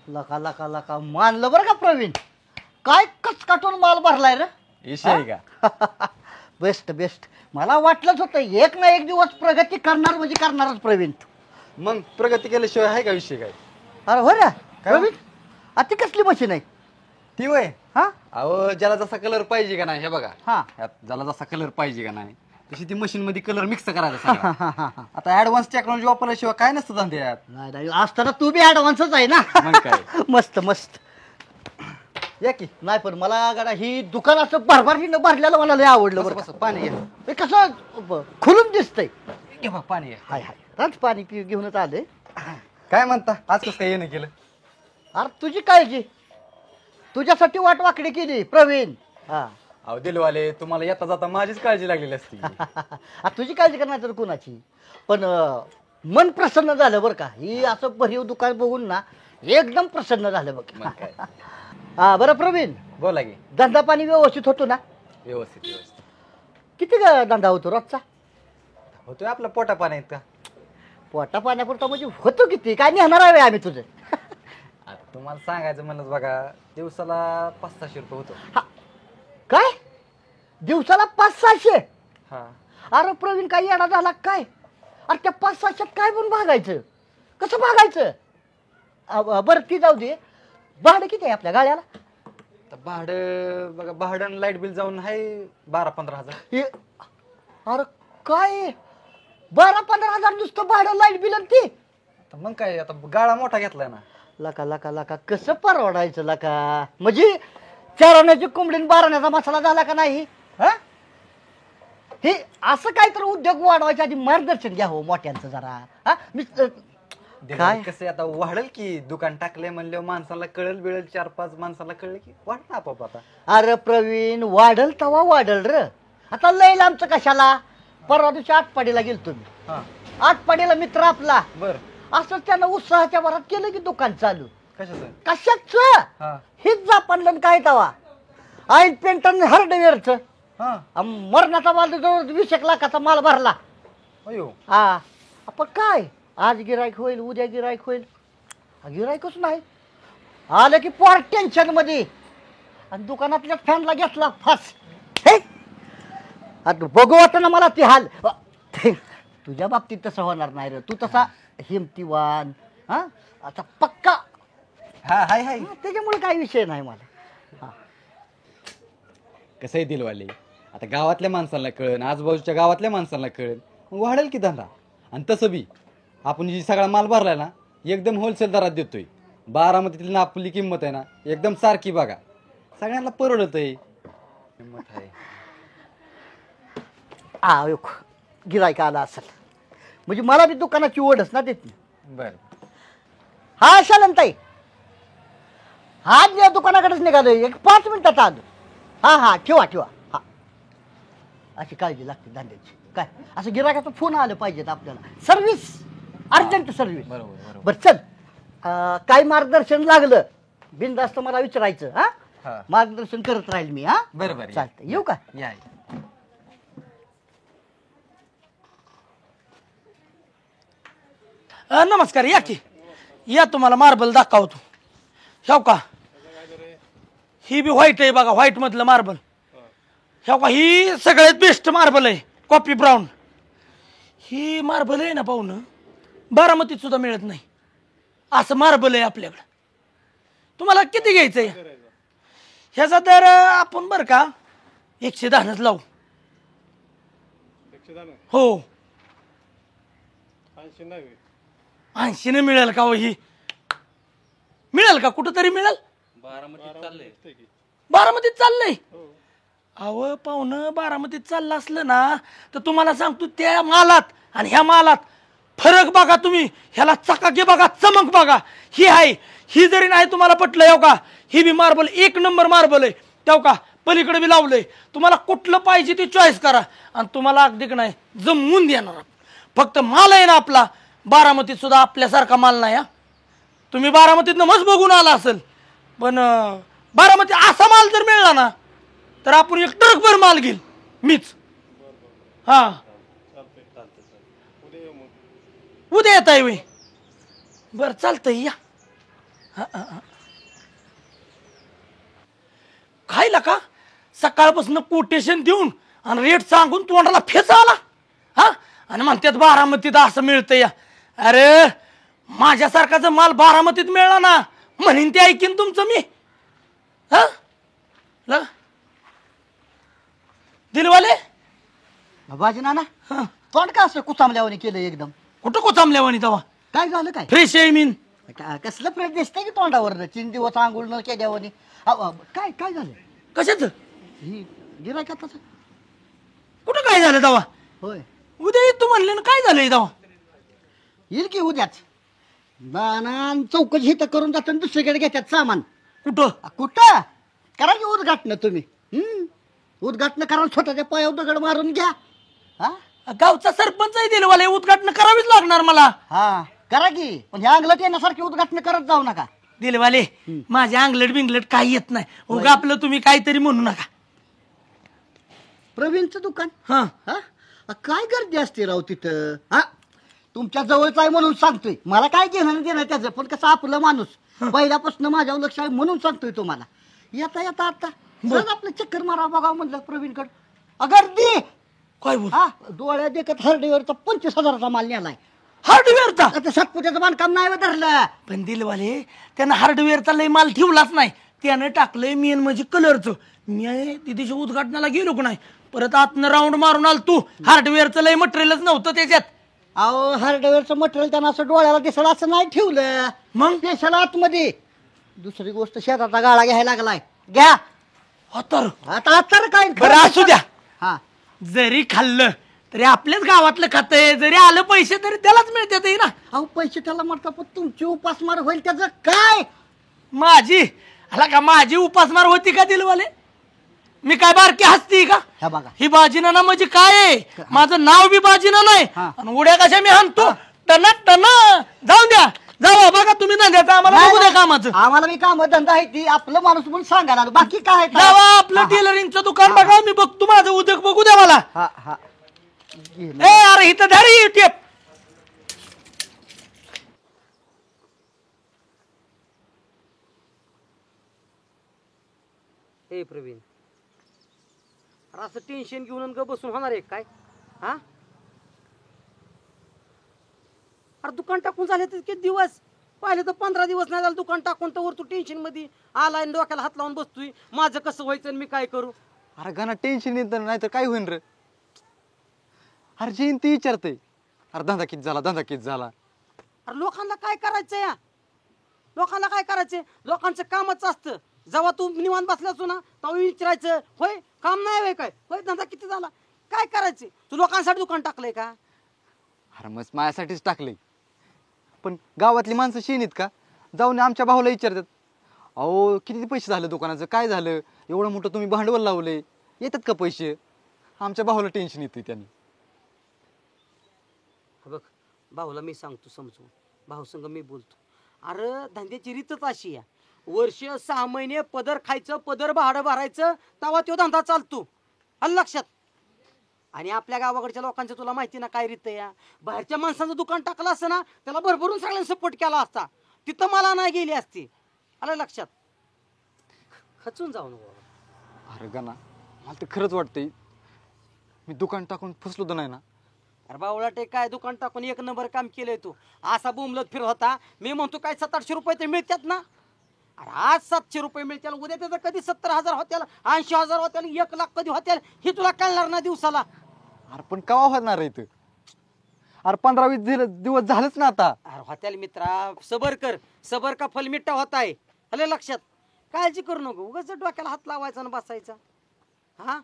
लका लका लका मानलं बरं का प्रवीण. काय कच काटून माल भरलाय रे. विषय का. Best best. मला वाटलंच होतं एक ना एक दिवस प्रगती करणार म्हणजे करणारच प्रवीण. मग प्रगती केल्याशिवाय आहे का विषय काय. अरे हो ना प्रवीण, आता कसली मशीन आहे ती वय. हा अहो ज्याला जसा कलर पाहिजे का नाही, हे बघा हा ज्याला जसा कलर पाहिजे का नाही तशी ती मशीन मध्ये कलर मिक्स करायचा सगळा. आता ऍडव्हान्स टेक्नॉलॉजी वापरल्याशिवाय काय नसतं धंद्यात. नाही नाही, असताना तू बी ऍडव्हान्सच आहे ना. मग काय. मस्त मस्त. या की नाही, पण मला गाडा ही दुकानाचं भरभरीनं भरलेलं मला लय आवडलं बरं. बस पाणी घ्या. हे कसं खुलून दिसतंय. घे बा, पाणी घ्या. हाय हाय राज पाणी घेऊनच आले. काय म्हणता आज कसं काय येणं केलं. अरे तुझी काळजी, तुझ्यासाठी वाट वाकडी केली प्रवीण. हा अहो दिलवाले, तुम्हाला येता जाता माझीच काळजी लागलेली असती. आता तुझी काळजी करणार तर कुणाची. पण मन प्रसन्न झालं बरं का. ही असं भरीव दुकान बघून ना एकदम प्रसन्न झालं बघ. मग काय. हा बरं प्रवीण, बोला की. धंदा पाणी व्यवस्थित होतो ना. व्यवस्थित व्यवस्थित किती धंदा होतो रोजचा. होतोय आपला पोटा पाण्यात का. पोटा पाण्यापुरता म्हणजे होतो किती, काय नेणार आहे आम्ही तुझं. आता तुम्हाला सांगायचं म्हणलं बघा, दिवसाला 500-600 रुपये होतो. हा काय दिवसाला 500-600. हा अरे प्रवीण काय येणार झाला काय. अरे त्या 500-600 काय पण भागायचं, कसं भागायचं. बरं ती जाऊ दे, भाडं किती आहे आपल्या गाड्याला. तर भाडं बघा, भाडं लाईट बिल जाऊन आहे 12-15 हजार. अरे काय 12-15 हजार नुसतं भाडं लाईट बिल ती. मग काय, आता गाळा मोठा घेतलाय ना. लका लका लका कसं परवडायचं लका. म्हणजे 4 आण्याची कोंबडीन 12 आण्याचा मसाला झाला का नाही. हा हे असं काय तर उद्योग वाढवायच्या आधी मार्गदर्शन घ्या हो मोठ्यांचं जरा. हा मी काय कसं आता वाढेल की, दुकान टाकलंय म्हणल्यावर माणसाला कळेल बिळेल, 4-5 माणसाला कळलं की वाढ ना आपोआप. आता अरे प्रवीण वाढल तवा वाढल र. आता लय लांबचं कशाला. परवा दिवशी आटपाडीला गेलो तुम्ही. आटपाडीला मित्र आपला बर असंच त्यानं उत्साहाच्या भरात केलं की दुकान चालू. कशाचं. कशाच हेच जापानलं काय तवा आईन पेंटन हार्डवेअरचं. मरणाचा माल जवळ 20 लाखाचा माल भरला. अयो. हा आपण काय आज गिरायक होईल, उद्या गिरायक होईल. गिरायकच नाही आलं की पोर टेन्शन मध्ये. आणि दुकानातल्या फॅनला घेतला फास. हे आता बघू वाटत ना मला ती हाल. तुझ्या बाबतीत तसं होणार नाही रे. तू तसा हिमतीवान हा आता पक्का. हा हाय हाय. त्याच्यामुळे काही विषय नाही मला. कसंही दिलवाले, आता गावातल्या माणसांना कळेल, आजूबाजूच्या गावातल्या माणसांना कळेल, मग वाढेल की धंदा. आणि तसं बी आपण जी सगळा माल भरलाय ना एकदम होलसेल दरात देतोय. बारामतीतील ना आपली किंमत आहे ना एकदम सारखी बघा, सगळ्यांना परवडत आहे. किंमत आहे गिरायक आला असेल म्हणजे मला बी दुकानाची ओढच ना देत बर हा शालनताई आज या दुकानाकडेच निघालोय 5 मिनिटात आलो. हा ठेवा हा अशी काळजी लागते धंद्याची. काय असं गिरायकाचा फोन आलं पाहिजेत आपल्याला. Service urgent service. बरोबर बर चल काय मार्गदर्शन लागलं बिनधास्त मला विचारायचं. हा मार्गदर्शन करत राहील मी. हा बरोबर चालतं येऊ का. या नमस्कार या की या तुम्हाला मार्बल दाखवतो. ह्याव का ही बी व्हाईट आहे बघा व्हाईट मधलं मार्बल. ह्याव का ही सगळ्यात बेस्ट मार्बल आहे कॉफी ब्राऊन. ही मार्बल आहे ना पाहुणं बारामतीत सुद्धा मिळत नाही असं मार्बल आहे आपल्याकडं. तुम्हाला किती घ्यायचंय ह्याचा दर आपण बरं का 110 लावू. हो 80 ने मिळेल का हो ही मिळेल का कुठंतरी मिळेल. बारामतीत चाललंय अहो पाहुणं बारामतीत चाललं असलं ना तर तुम्हाला सांगतो त्या मालात आणि ह्या मालात फरक बघा तुम्ही. ह्याला चकाकी बघा चमक बघा. ही आहे ही जरी नाही तुम्हाला पटलं येऊ का ही बी मार्बल 1 नंबर मार्बल आहे. तेव का पलीकडे बी लावलंय. तुम्हाला कुठलं पाहिजे ते चॉईस करा आणि तुम्हाला अगदी नाही जमवून देणार. फक्त माल आहे ना आपला बारामतीत सुद्धा आपल्यासारखा माल नाही. हा तुम्ही बारामतीतनं मस्त बघून आला असेल पण बारामती असा माल जर मिळला ना तर आपण 1 ट्रकभर माल घेईल मीच. हा उद्या येत आहे बर चालतंय या. खायला का सकाळपासून कोटेशन देऊन आणि रेट सांगून तोंडाला फेस आला. हा आणि म्हणतात बारामतीत असं मिळतं या. अरे माझ्यासारखा जर माल बारामतीत मिळला ना म्हणीन ते ऐकीन तुमचं मी. हा दिलवाले बाजी नाना तोंड का असं कुचामल्यावानी केलं एकदम. कुठं कोचामल्यावानी तेव्हा काय झालं काय फ्रेश आहे मीन. कसलं फ्रेश दिसतंय की तोंडावर 3 दिवस आंघोळ न केल्यावानी. काय झालं कशाच ही गिरायकाचं कुठं काय झालं तेव्हा. होय उद्या येतो म्हणले ना काय झालंय तेव्हा. येईल की उद्याच नाना चौकशी तर करून जातात दुसरीकडे घेतात सामान. कुठं करा की उद्घाटन तुम्ही. उद्घाटन करा स्वतःच्या पायावर दगड मारून घ्या. गावचा सरपंच आहे दिलवाले उद्घाटन करावीच लागणार मला. हा करा की पण ह्या अंगलट येण्यासारखी उद्घाटन करत जाऊ नका. दिलवाले माझ्या अंगलट बिंगलट काही येत नाही. उगा आपलं तुम्ही काहीतरी म्हणू नका. प्रवीणचं दुकान हा काय गर्दी असते राव तिथं. हा तुमच्या जवळच आहे म्हणून सांगतोय. मला काय घेणं देणं त्याचं पण कसं आपलं माणूस पहिल्यापासून माझ्यावर लक्ष आहे म्हणून सांगतोय तुम्हाला. येता आता सहज आपलं चक्कर मारा बघा म्हणलं प्रवीणकडं गर्दी काय बोल. हा डोळ्या देखत हार्डवेअरचा 25,000चा माल नेलाय. हार्डवेअरचा आता सातपुत्याचं बांधकाम नाही धरलं. पण दिलवाले त्यानं हार्डवेअरचा लय माल ठेवलाच नाही. त्यानं टाकलंय मेन म्हणजे कलरचं. मी तिथे उद्घाटनाला गेलो का नाही परत आतनं राऊंड मारून आल तू. हार्डवेअरचं लय मटेरियलच नव्हतं त्याच्यात. अहो हार्डवेअरचं मटेरियल त्यांना असं डोळ्याला दिसलं असं नाही ठेवलं. मग पेशाला आतमध्ये. दुसरी गोष्ट शेताचा गाळा घ्यायला लागलाय. घ्या आता काय बरं असू द्या. हा जरी खाल्लं तरी आपल्याच गावातलं खातंय. जरी आलं पैसे तरी त्यालाच मिळतात ना. अहो पैसे त्याला म्हणतात पण तुमची उपासमार होईल त्याचं काय. माझी आला का माझी उपासमार होती का दिलवाले. मी काय बारकी हसती का. ह्या बघा ही बाजीना ना म्हणजे काय आहे माझं नाव बी बाजीना नाही. आणि उड्या कशा मी हाणतो टना टना. जाऊ द्या जाऊ बघा तुम्ही धंद्याचं आम्हाला बघू द्या कामाचं. आम्हाला मी काम धंदा आहे ती आपलं माणूस म्हणून सांगायला आलो. बाकी काय जावा आपलं टेलरिंगचं दुकान बघा मी बघतो माझं उद्योग बघू द्या मला. ए अरे इथं धरी टेप. हे प्रवीण असं टेन्शन घेऊन ग बसून होणार आहे काय. हा अरे दुकान टाकून झाले तर किती दिवस पाहिले तर 15 दिवस नाही झालं दुकान टाकून तर वर तू टेन्शन मध्ये आलाय डोक्याला हात लावून बसतोय. माझं कसं व्हायचं मी काय करू. अरे गाणं टेन्शन येतं नाही तर काय होईन रे. अरे जैन ती विचारतय अरे धंदा किती झाला. अरे लोकांना काय करायचं या लोकांना काय करायचंय. लोकांचं कामच असतं. जेव्हा तू निवांत बसला असतो ना तेव्हा विचारायचं होय काम नाही होय काय होय धंदा किती झाला. काय करायचे तू लोकांसाठी दुकान टाकलंय का? अरे मग माझ्यासाठीच टाकले, पण गावातली माणसं शेणीत का जाऊन आमच्या भाऊला विचारतात, अहो किती पैसे झाले दुकानाचं, काय झालं, एवढं मोठं तुम्ही भांडवल लावले, येतात का पैसे? आमच्या भाऊला टेन्शन येते त्यांनी. बघ भाऊला मी सांगतो समजून, भाऊ संग मी बोलतो. अरे धंद्याची रीतच अशी आहे, वर्ष 6 महिने पदर खायचं, पदर भाडं भरायचं, तेव्हा तो धंदा चालतो. आलं लक्षात? आणि आपल्या गावाकडच्या लोकांचं तुला माहिती ना काय रीत या, बाहेरच्या माणसाचं दुकान टाकलं असतं ना त्याला भरभरून सगळ्यांनी सपोर्ट केला असता, तिथं मला नाही गेली असती. आलं लक्षात? खचून जाऊ नको. अरे गाना मला तर खरंच वाटतंय मी दुकान टाकून फसलो तर नाही ना. अरे बावळा ते काय दुकान टाकून 1 नंबर काम केलंय तू. असा बोंबलत फिर होता, मी म्हणतो काय 700-800 रुपये ते मिळतात ना. अरे आज 700 रुपये मिळतील, उद्या त्याचं कधी 70,000 होत्याल, 80,000 होत्याल, 1 लाख कधी होत्याल हे तुला कळणार ना दिवसाला. अरे पण केव्हा होणार आहे? अरे 15-20 दिवस झालंच ना आता. अरे होत्याल मित्रा, सबर कर, सबर का फल मिठा होता आहे. आलं लक्षात? काळजी करू नको, उगाच डोक्याला हात लावायचा आणि बसायचा. हा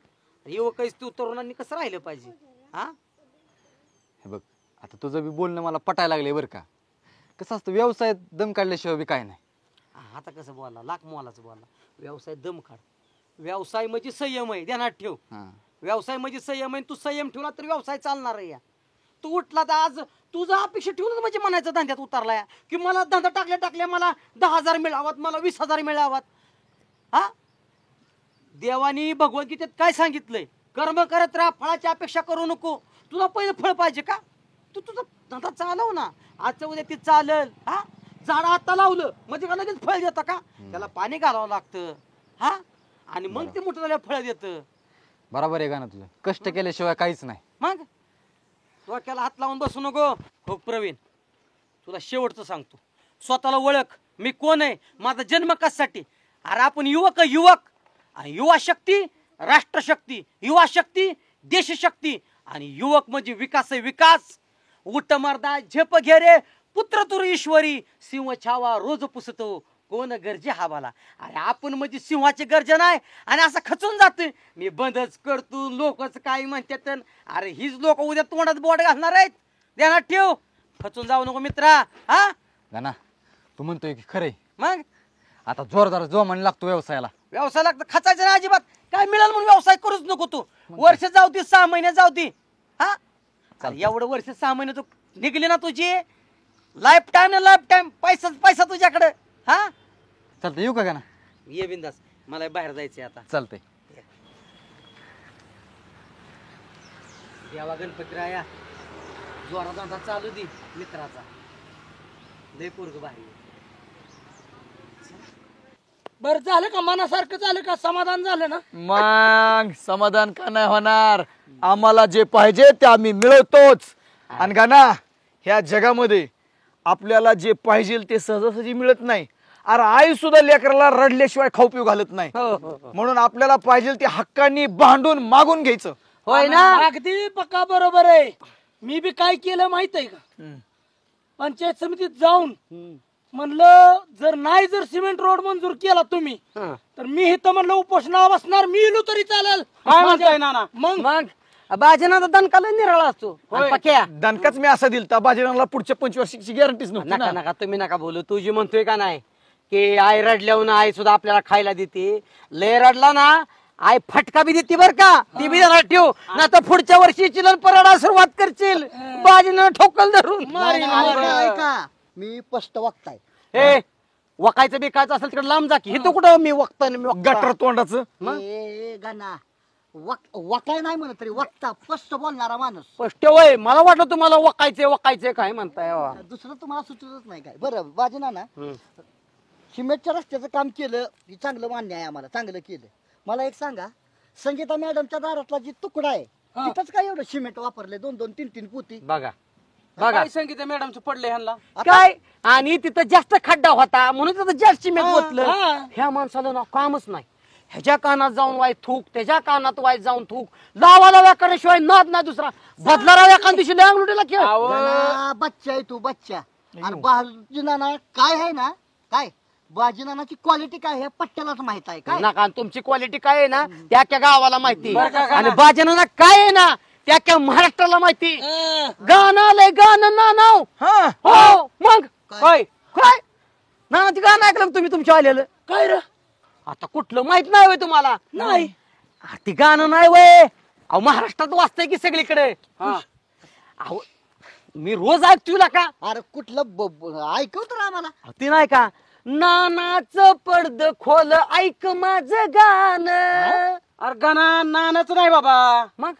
युवकच तू, तरुणांनी कसं राहिलं पाहिजे. हा हे बघ आता तुझं बी बोलणं मला पटायला लागले बरं का. कसं असतं व्यवसायात दम काढल्याशिवाय बी काय नाही. आता कसं बोलला, लाख मोलाचं बोलला. व्यवसाय दम काढ, व्यवसाय म्हणजे संयम आहे, ध्यानात ठेव. व्यवसाय म्हणजे संयम आहे, तू संयम ठेवला तर व्यवसाय चालणार आहे. तू उठला तर आज तुझा अपेक्षा ठेवून म्हणजे म्हणायचं धंद्यात उतरलाय की मला धंदा टाकल्या मला 10,000 मिळावात, मला 20,000 मिळावात. हा देवानी भगवद्गीतेत काय सांगितलंय? कर्म करत राहा, फळाची अपेक्षा करू नको. तुला पहिलं फळ पाहिजे का? तू तुझा धंदा चालव ना, आजच्या उद्या ती चालल. हा झाड आता लावलं म्हणजे का लगेच फळ देतं का? त्याला पाणी घालावं लागतं. हा आणि मग ते मोठं झाल्यावर फळ देतं. बरोबर आहे गाणं तुझं, कष्ट केल्याशिवाय काहीच नाही. मग डोक्याला हात लावून बसू नको. हो प्रवीण, तुला शेवटचं सांगतो, स्वतःला ओळख, मी कोण आहे, माझा जन्म कशासाठी. अरे आपण युवक, युवक आणि युवा शक्ती राष्ट्रशक्ती, युवा शक्ती देशशक्ती, आणि युवक म्हणजे विकास आहे, विकास. उठ मर्दा झेप घे रे, पुत्र तुर ईश्वरी, सिंह छावा रोज पुसतो, कोण गरजे हवाला. अरे आपण म्हणजे सिंहाची गर्जन आहे आणि असं खचून जातोय, मी बंदच करतो, लोकच काय म्हणतात. अरे हीच लोक उद्या तोंडात बोट घालणार आहेत, ध्यानात ठेव. खचून जाऊ नको मित्रा. हा गाना तू म्हणतोय की खरंय, मग आता जोरदार जोमाने लागतो व्यवसायाला. व्यवसाय लागतं, खचायचं ना अजिबात. काय मिळाल म्हणून व्यवसाय करूच नको तू. वर्ष जाऊ दे, 6 महिने जाऊ दे. हा एवढं वर्ष 6 महिने तू निघली ना तुझी, लाईफ टाइम ना लाईफ टाइम पैसा तुझ्याकडे. हा चालतंय, येऊ का गाना? ये बिंदास, मला बाहेर जायचंय आता. चालतंय. देवा गणपतीराया जोरात धंदा चालू दे मित्राचा, लय पोरग भारी. बरं झालं का, मनासारखं झालं का, समाधान झालं ना? मग समाधान का नाही होणार? आम्हाला जे पाहिजे ते आम्ही मिळवतोच. आणि का ना ह्या जगामध्ये आपल्याला जे पाहिजे ते सहजासहजी मिळत नाही. अरे आई सुद्धा लेकराला रडल्याशिवाय खाऊ पिऊ घालत नाही. म्हणून आपल्याला पाहिजे ते हक्कानी भांडून मागून घ्यायचं. होय ना? अगदी पक्का बरोबर आहे. मी बी काय केलं माहित आहे का, पंचायत समितीत जाऊन म्हणलं जर सिमेंट रोड मंजूर केला तुम्ही तर मी इथं म्हणलं उपोषणाला बसणार, मी इलो तरी चालेल. मग बाजना दणकाला निराळा असतो. दणकाच मी असा दिलता, बाजीरावला पुढच्या 25 वर्षाची गॅरंटीच नव्हती नका ना. नका तुम्ही नका बोलू. तू जी म्हणतोय का नाही की आई रडल्यावर आई सुद्धा आपल्याला खायला देते, लय रडला ना आई फटका बी देते बर का, ती बी जरा ठेव, ना तर पुढच्या वर्षी चिलन परडा सुरुवात करशील बाजीनं ठोकल धरून. ऐका मी स्पष्ट वक्ताय. हे वकायचं बिकायचं असेल तिकडे लांब जा की, हे तो कुठं मी वक्ता गटर तोंडाचं. ए गाना वकाय नाही म्हणत तरी वक्ता, स्पष्ट बोलणारा माणूस. स्पष्ट वय, मला वाटलं तुम्हाला वकायचे काय म्हणताय. दुसरं तुम्हाला सुचतच नाही काय? बरं बाजना ना सिमेंटच्या रस्त्याचं काम केलं हे चांगलं मान्य आहे आम्हाला, चांगलं केलं. मला एक सांगा, संगीता मॅडमच्या दारातला जी तुकडा आहे तिथंच काय एवढं सिमेंट वापरले, 2-2, 3-3 पोती. बघा बघा संगीता मॅडमचं पडलंय ह्यांना काय, आणि तिथं जास्त खड्डा होता म्हणून तिथं जास्त सिमेंट ओतलं. ह्या माणसाला ना कामच नाही, ह्याच्या कानात जाऊन वाय थूक, त्याच्या कानात वाय जाऊन थूक, लावा करण्याशिवाय नाद नाही दुसरा. बदला राव एखाद दिवशी अंगलुटीला खेळ. बच्चा आहे तू बच्चा. आणि बाजूना ना काय आहे ना, काय बाजीनानाची क्वालिटी काय हे पट्ट्यालाच माहित आहे काय नका तुमची क्वालिटी काय आहे ना त्या त्या गावाला माहिती आणि बाजनाला काय आहे ना त्या त्या महाराष्ट्राला माहिती. गाणं आलंय गाणं ना नाव हो मग काय काय ना ते गाणं ऐकलं का तुम्ही तुमच्या आलेलं काय रे आता कुठलं माहित नाही होय तुम्हाला नाही ते गाणं नाही वय अहो महाराष्ट्रात वाचतंय की सगळीकडे अहो मी रोज ऐकतो का अरे कुठलं ऐकव तर आम्हाला ती नाही का नानाचं पडद खोल ऐक माझं गाणं. अरे गाणं नानाचं नाही बाबा, मग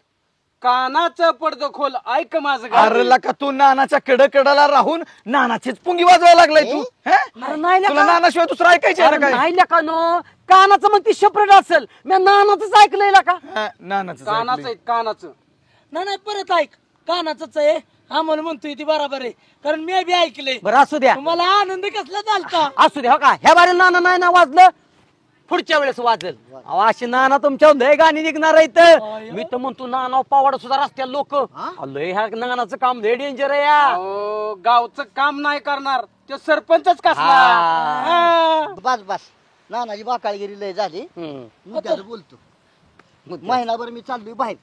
कानाचं पडदं खोल ऐक माझं गाणं. अरे लका तू नानाच्या कडकडाला राहून नानाचीच पुंगी वाजवायला लागलाय तू. हे? अरे नाही तुला लेका. नानाशिवाय दुसरं ऐकायचं अरे काय? नाही लेका नो कानाचं मग ती सेपरेट असेल मी नानाच ऐकलंय का हा, नानाचं कानाचं ऐकलंय. आहे, कानाचं. नाही परत ऐक कानाच आहे आम्हाला म्हणतोय ती बरोबर आहे कारण मी बी ऐकलंय. बरं असू द्या तुम्हाला आनंद कसला झालता असू द्या हो का ह्या बारे नाना नाही ना वाजलं पुढच्या वेळेस वाजल. अहो अशी नाना तुमच्या लय गाणी निघणार आहेत. मी तर म्हणतो नाना पावडा सुद्धा रस्त्याला लोक लय ह्या नानाचं काम लय डेंजर आहे या. अहो, गावचं काम नाही करणार ते सरपंचच कसला. हा. बस बस नानाची बाकाळगिरी लय झाली मी त्याला बोलतो महिनाभर मी चाललोय बाहेर.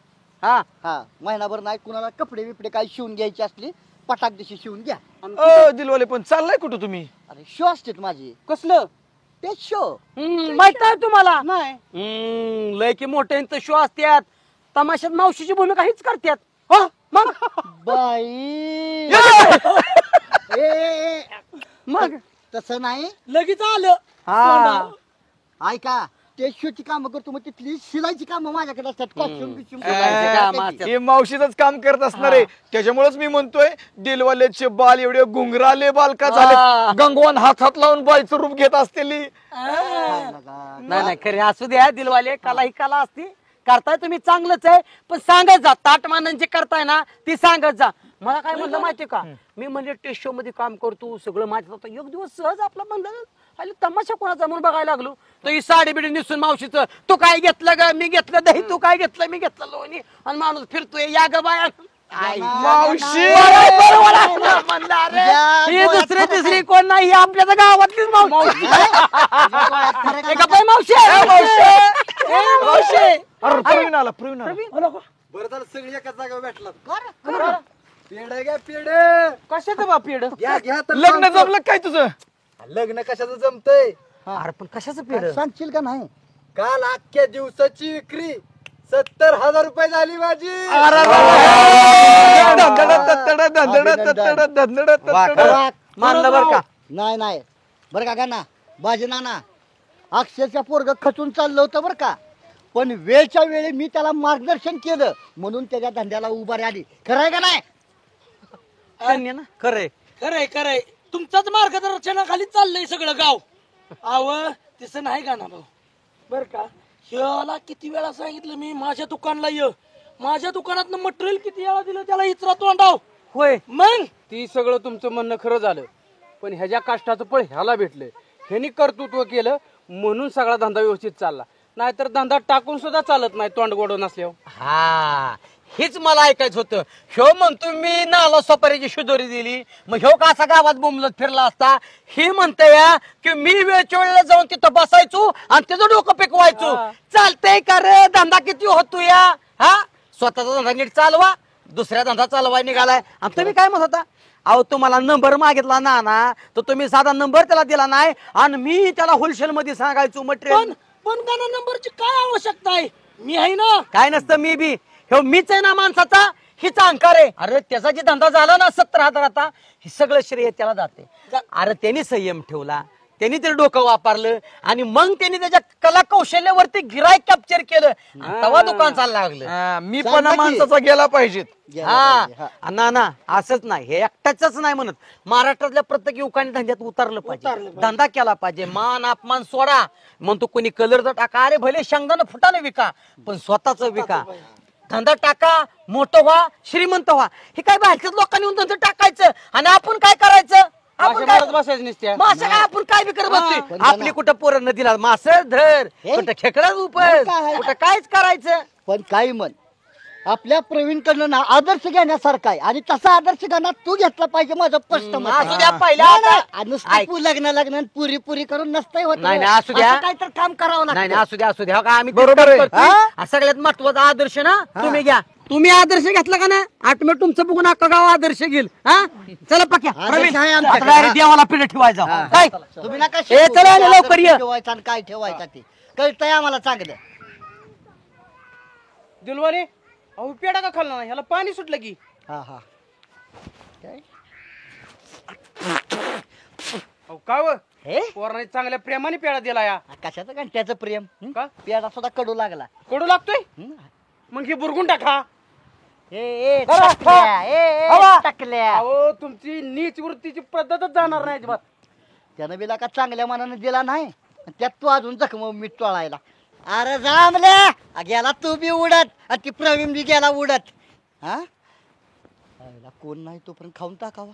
हा हा महिनाभर नाही कुणाला कपडे बिपडे काही शिवून घ्यायची असली पटाक दिवशी शिवून घ्या. ओ दिलवाले पण चाललाय कुठं तुम्ही? अरे शो असते माझे कसलं ते शो माहित आहे तुम्हाला नाही लय की मोठे शो असतात तमाशात मावशीची भूमिका हीच करतात. हो मग बाई ए, मग तसं नाही लगेच आलं हा ऐका ते शोची कामं करतो मग तिथली शिलाईची कामं माझ्याकडे असतात कॉस्ट्युम शिलाईची कामं असतात. हे मावशीच काम करत असणार आहे त्याच्यामुळेच मी म्हणतोय दिलवाल्याचे बाल एवढे घुंगराले बाल का हा. झाले गंगवान हात लावून बाईचं रूप घेत असतेली. नाही नाही खरे असू द्या दिलवाले कला ही कला असती करताय तुम्ही चांगलंच आहे पण सांगत जा ताटमानांची जे करताय ना ती सांगत जा. मला काय म्हणलं माहितीये का मी म्हणजे टेस्ट शो मध्ये काम करतो सगळं माहिती होतं एक दिवस सहज आपला म्हणलं अरे तमाशा कोणाचा म्हणून बघायला लागलो तर ही साडी बिडी निसून मावशीचं तू काय घेतलं ग मी घेतलं दही तू काय घेतलं मी घेतलं लोणी आणि माणूस फिरतोय या ग बाया मावशी म्हणलं अरे ही दुसरी तिसरी कोण नाही ही आपल्या तर गावातलीच मावशी एका बाई मावशी मावशी अरे प्रवीण आला प्रवीण आला. बरं झालं सगळी एका जागेवर भेटला. पेढ घ्या पेढ. कशाचं बा पेड घ्या घ्या तर लग्न सांगतो. जमलं काय तुझं? लग्न कशाचं जमतंय? अरे पण कशाचं पेड सांगशील का नाही काल अख्ख्या दिवसाची विक्री 70,000 रुपये झाली माझी. मानलं बरं का नाही नाही बरं का ना बाजी नाना अक्षरशः पोरग खचून चाललं होतं बरं का पण वेळच्या वेळी मी त्याला मार्गदर्शन केलं म्हणून त्याच्या धंद्याला उभारी आली. खरं आहे का नाही? धन्य ना खरंय खरंय खरंय तुमच्याच मार्गदर्शनाखाली चाललंय सगळं गाव. आव तसं नाही का ना भाऊ बर का ह्याला किती वेळा सांगितलं मी माझ्या दुकानला ये माझ्या दुकानात मटेरियल किती वेळा दिलं त्याला इचरा तोंडाव होय मग ती सगळं तुमचं म्हणणं खरं झालं पण ह्याच्या कष्टाचं फळ ह्याला भेटलंय. ह्यानी कर्तृत्व केलं म्हणून सगळा धंदा व्यवस्थित चालला नाहीतर धंदा टाकून सुद्धा चालत नाही तोंड गोड नसल्यावर. हा हेच मला ऐकायचं होतं. ह्यो म्हणतो मी नाला सोपारीची शिदोरी दिली मग ह्यो कसा गावात बोंबलत फिरला असता हे म्हणतंय की मी वेळच्या वेळेला जाऊन तिथं बसायचो आणि त्याचं डोकं पिकवायचो. चालतंय का रे धंदा किती होतो या हा स्वतःचा धंदा नीट चालवा दुसऱ्या धंदा चालवाय निघालाय आणि तुम्ही काय म्हणत होता अहो तुम्हाला नंबर मागितला ना तर तुम्ही साधा नंबर त्याला दिला नाही आणि मी त्याला होलसेल मध्ये सांगायचो मटेरियल पण गाणं नंबरची काय आवश्यकता आहे मी आहे ना. काय नसतं मी बी हे मीच आहे ना माणसाचा हीच अहंकार आहे. अरे त्याचा जे धंदा झाला ना 70,000 आता हे सगळं श्रेय त्याला जाते. अरे त्यांनी संयम ठेवला त्यांनी ते डोकं वापरलं आणि मग त्यांनी त्याच्या कला कौशल्यावरती गिराईक कॅप्चर केलं तेव्हा दुकान चाललं लागलं. मी पण माणसाचा गेला पाहिजेत. हा ना असंच नाही हे एकट्याच नाही म्हणत महाराष्ट्रातल्या प्रत्येक युवकांनी धंद्यात उतरलं पाहिजे धंदा केला पाहिजे. मान अपमान सोडा म्हणतो कोणी कलरचा टाका अरे भले शेंगदाणा फुटाने विका पण स्वतःच विका धंदा टाका मोठं व्हा श्रीमंत व्हा. हे काय बाहेरच्याच लोकांनी येऊन धंदा टाकायचं आणि आपण काय करायचं आपण काय बसायचं नसत्या मासे काय आपण काय बी करत बसतोय आपली कुठं पोरं नदीला मास धर कुठं खेकडा उपज कुठं कायच करायचं. पण काही म्हण आपल्या प्रवीणकडनं ना आदर्श घेण्यासारखा आहे आणि तसा आदर्श घेणं तू घेतला पाहिजे माझं स्पष्ट मत आहे. असू द्या पहिला नाही, आता. नाही, नुसतं तू लग्न पुरी पुरी करून नसतंय होत. नाही, नाही, असू द्या. काय तर काम करावं नाही लागतं. नाही असू द्या हो का आम्ही बरोबर आहे. हा? सगळ्यात महत्वाचा आदर्श ना तुम्ही घ्या. तुम्ही आदर्श घेतला का ना आठवण तुमचं बघून अख्खा गाव आदर्श घेईल. हा चला पक्या आदर्श आहे आमच्याकडे. आता direct देवाला पिढ ठेवायचा काय तुम्ही नका ए, शिकवू. चला किती लवकर आदर्श ये. ठेवायचं आणि काय ठेवायचं ते कळतंय आम्हाला चांगलं. दिलवाले अहो पेडा का खाल्ला नाही ह्याला पाणी सुटलं की हा हा काय अहो काय व? हे पोराने चांगल्या प्रेमाने पेडा दिला या कशाचं घंट्याचं प्रेम का? पेडा सुद्धा कडू लागला. कडू लागतोय हं? मग हे बुरगून टाका ए टाकल्या, ए टाकल्या. अहो तुमची नीच वृत्तीची पद्धतच जाणार नाही अजिबात त्यानं बिला का चांगल्या मनाने दिला नाही त्यात तू अजून जखम मीठ टोळायला. अरे जामल्या गेला तू बी उडत आणि ती प्रवीण बी गेला उडत. हा आईला कोण नाही तोपर्यंत खाऊन टाकावा.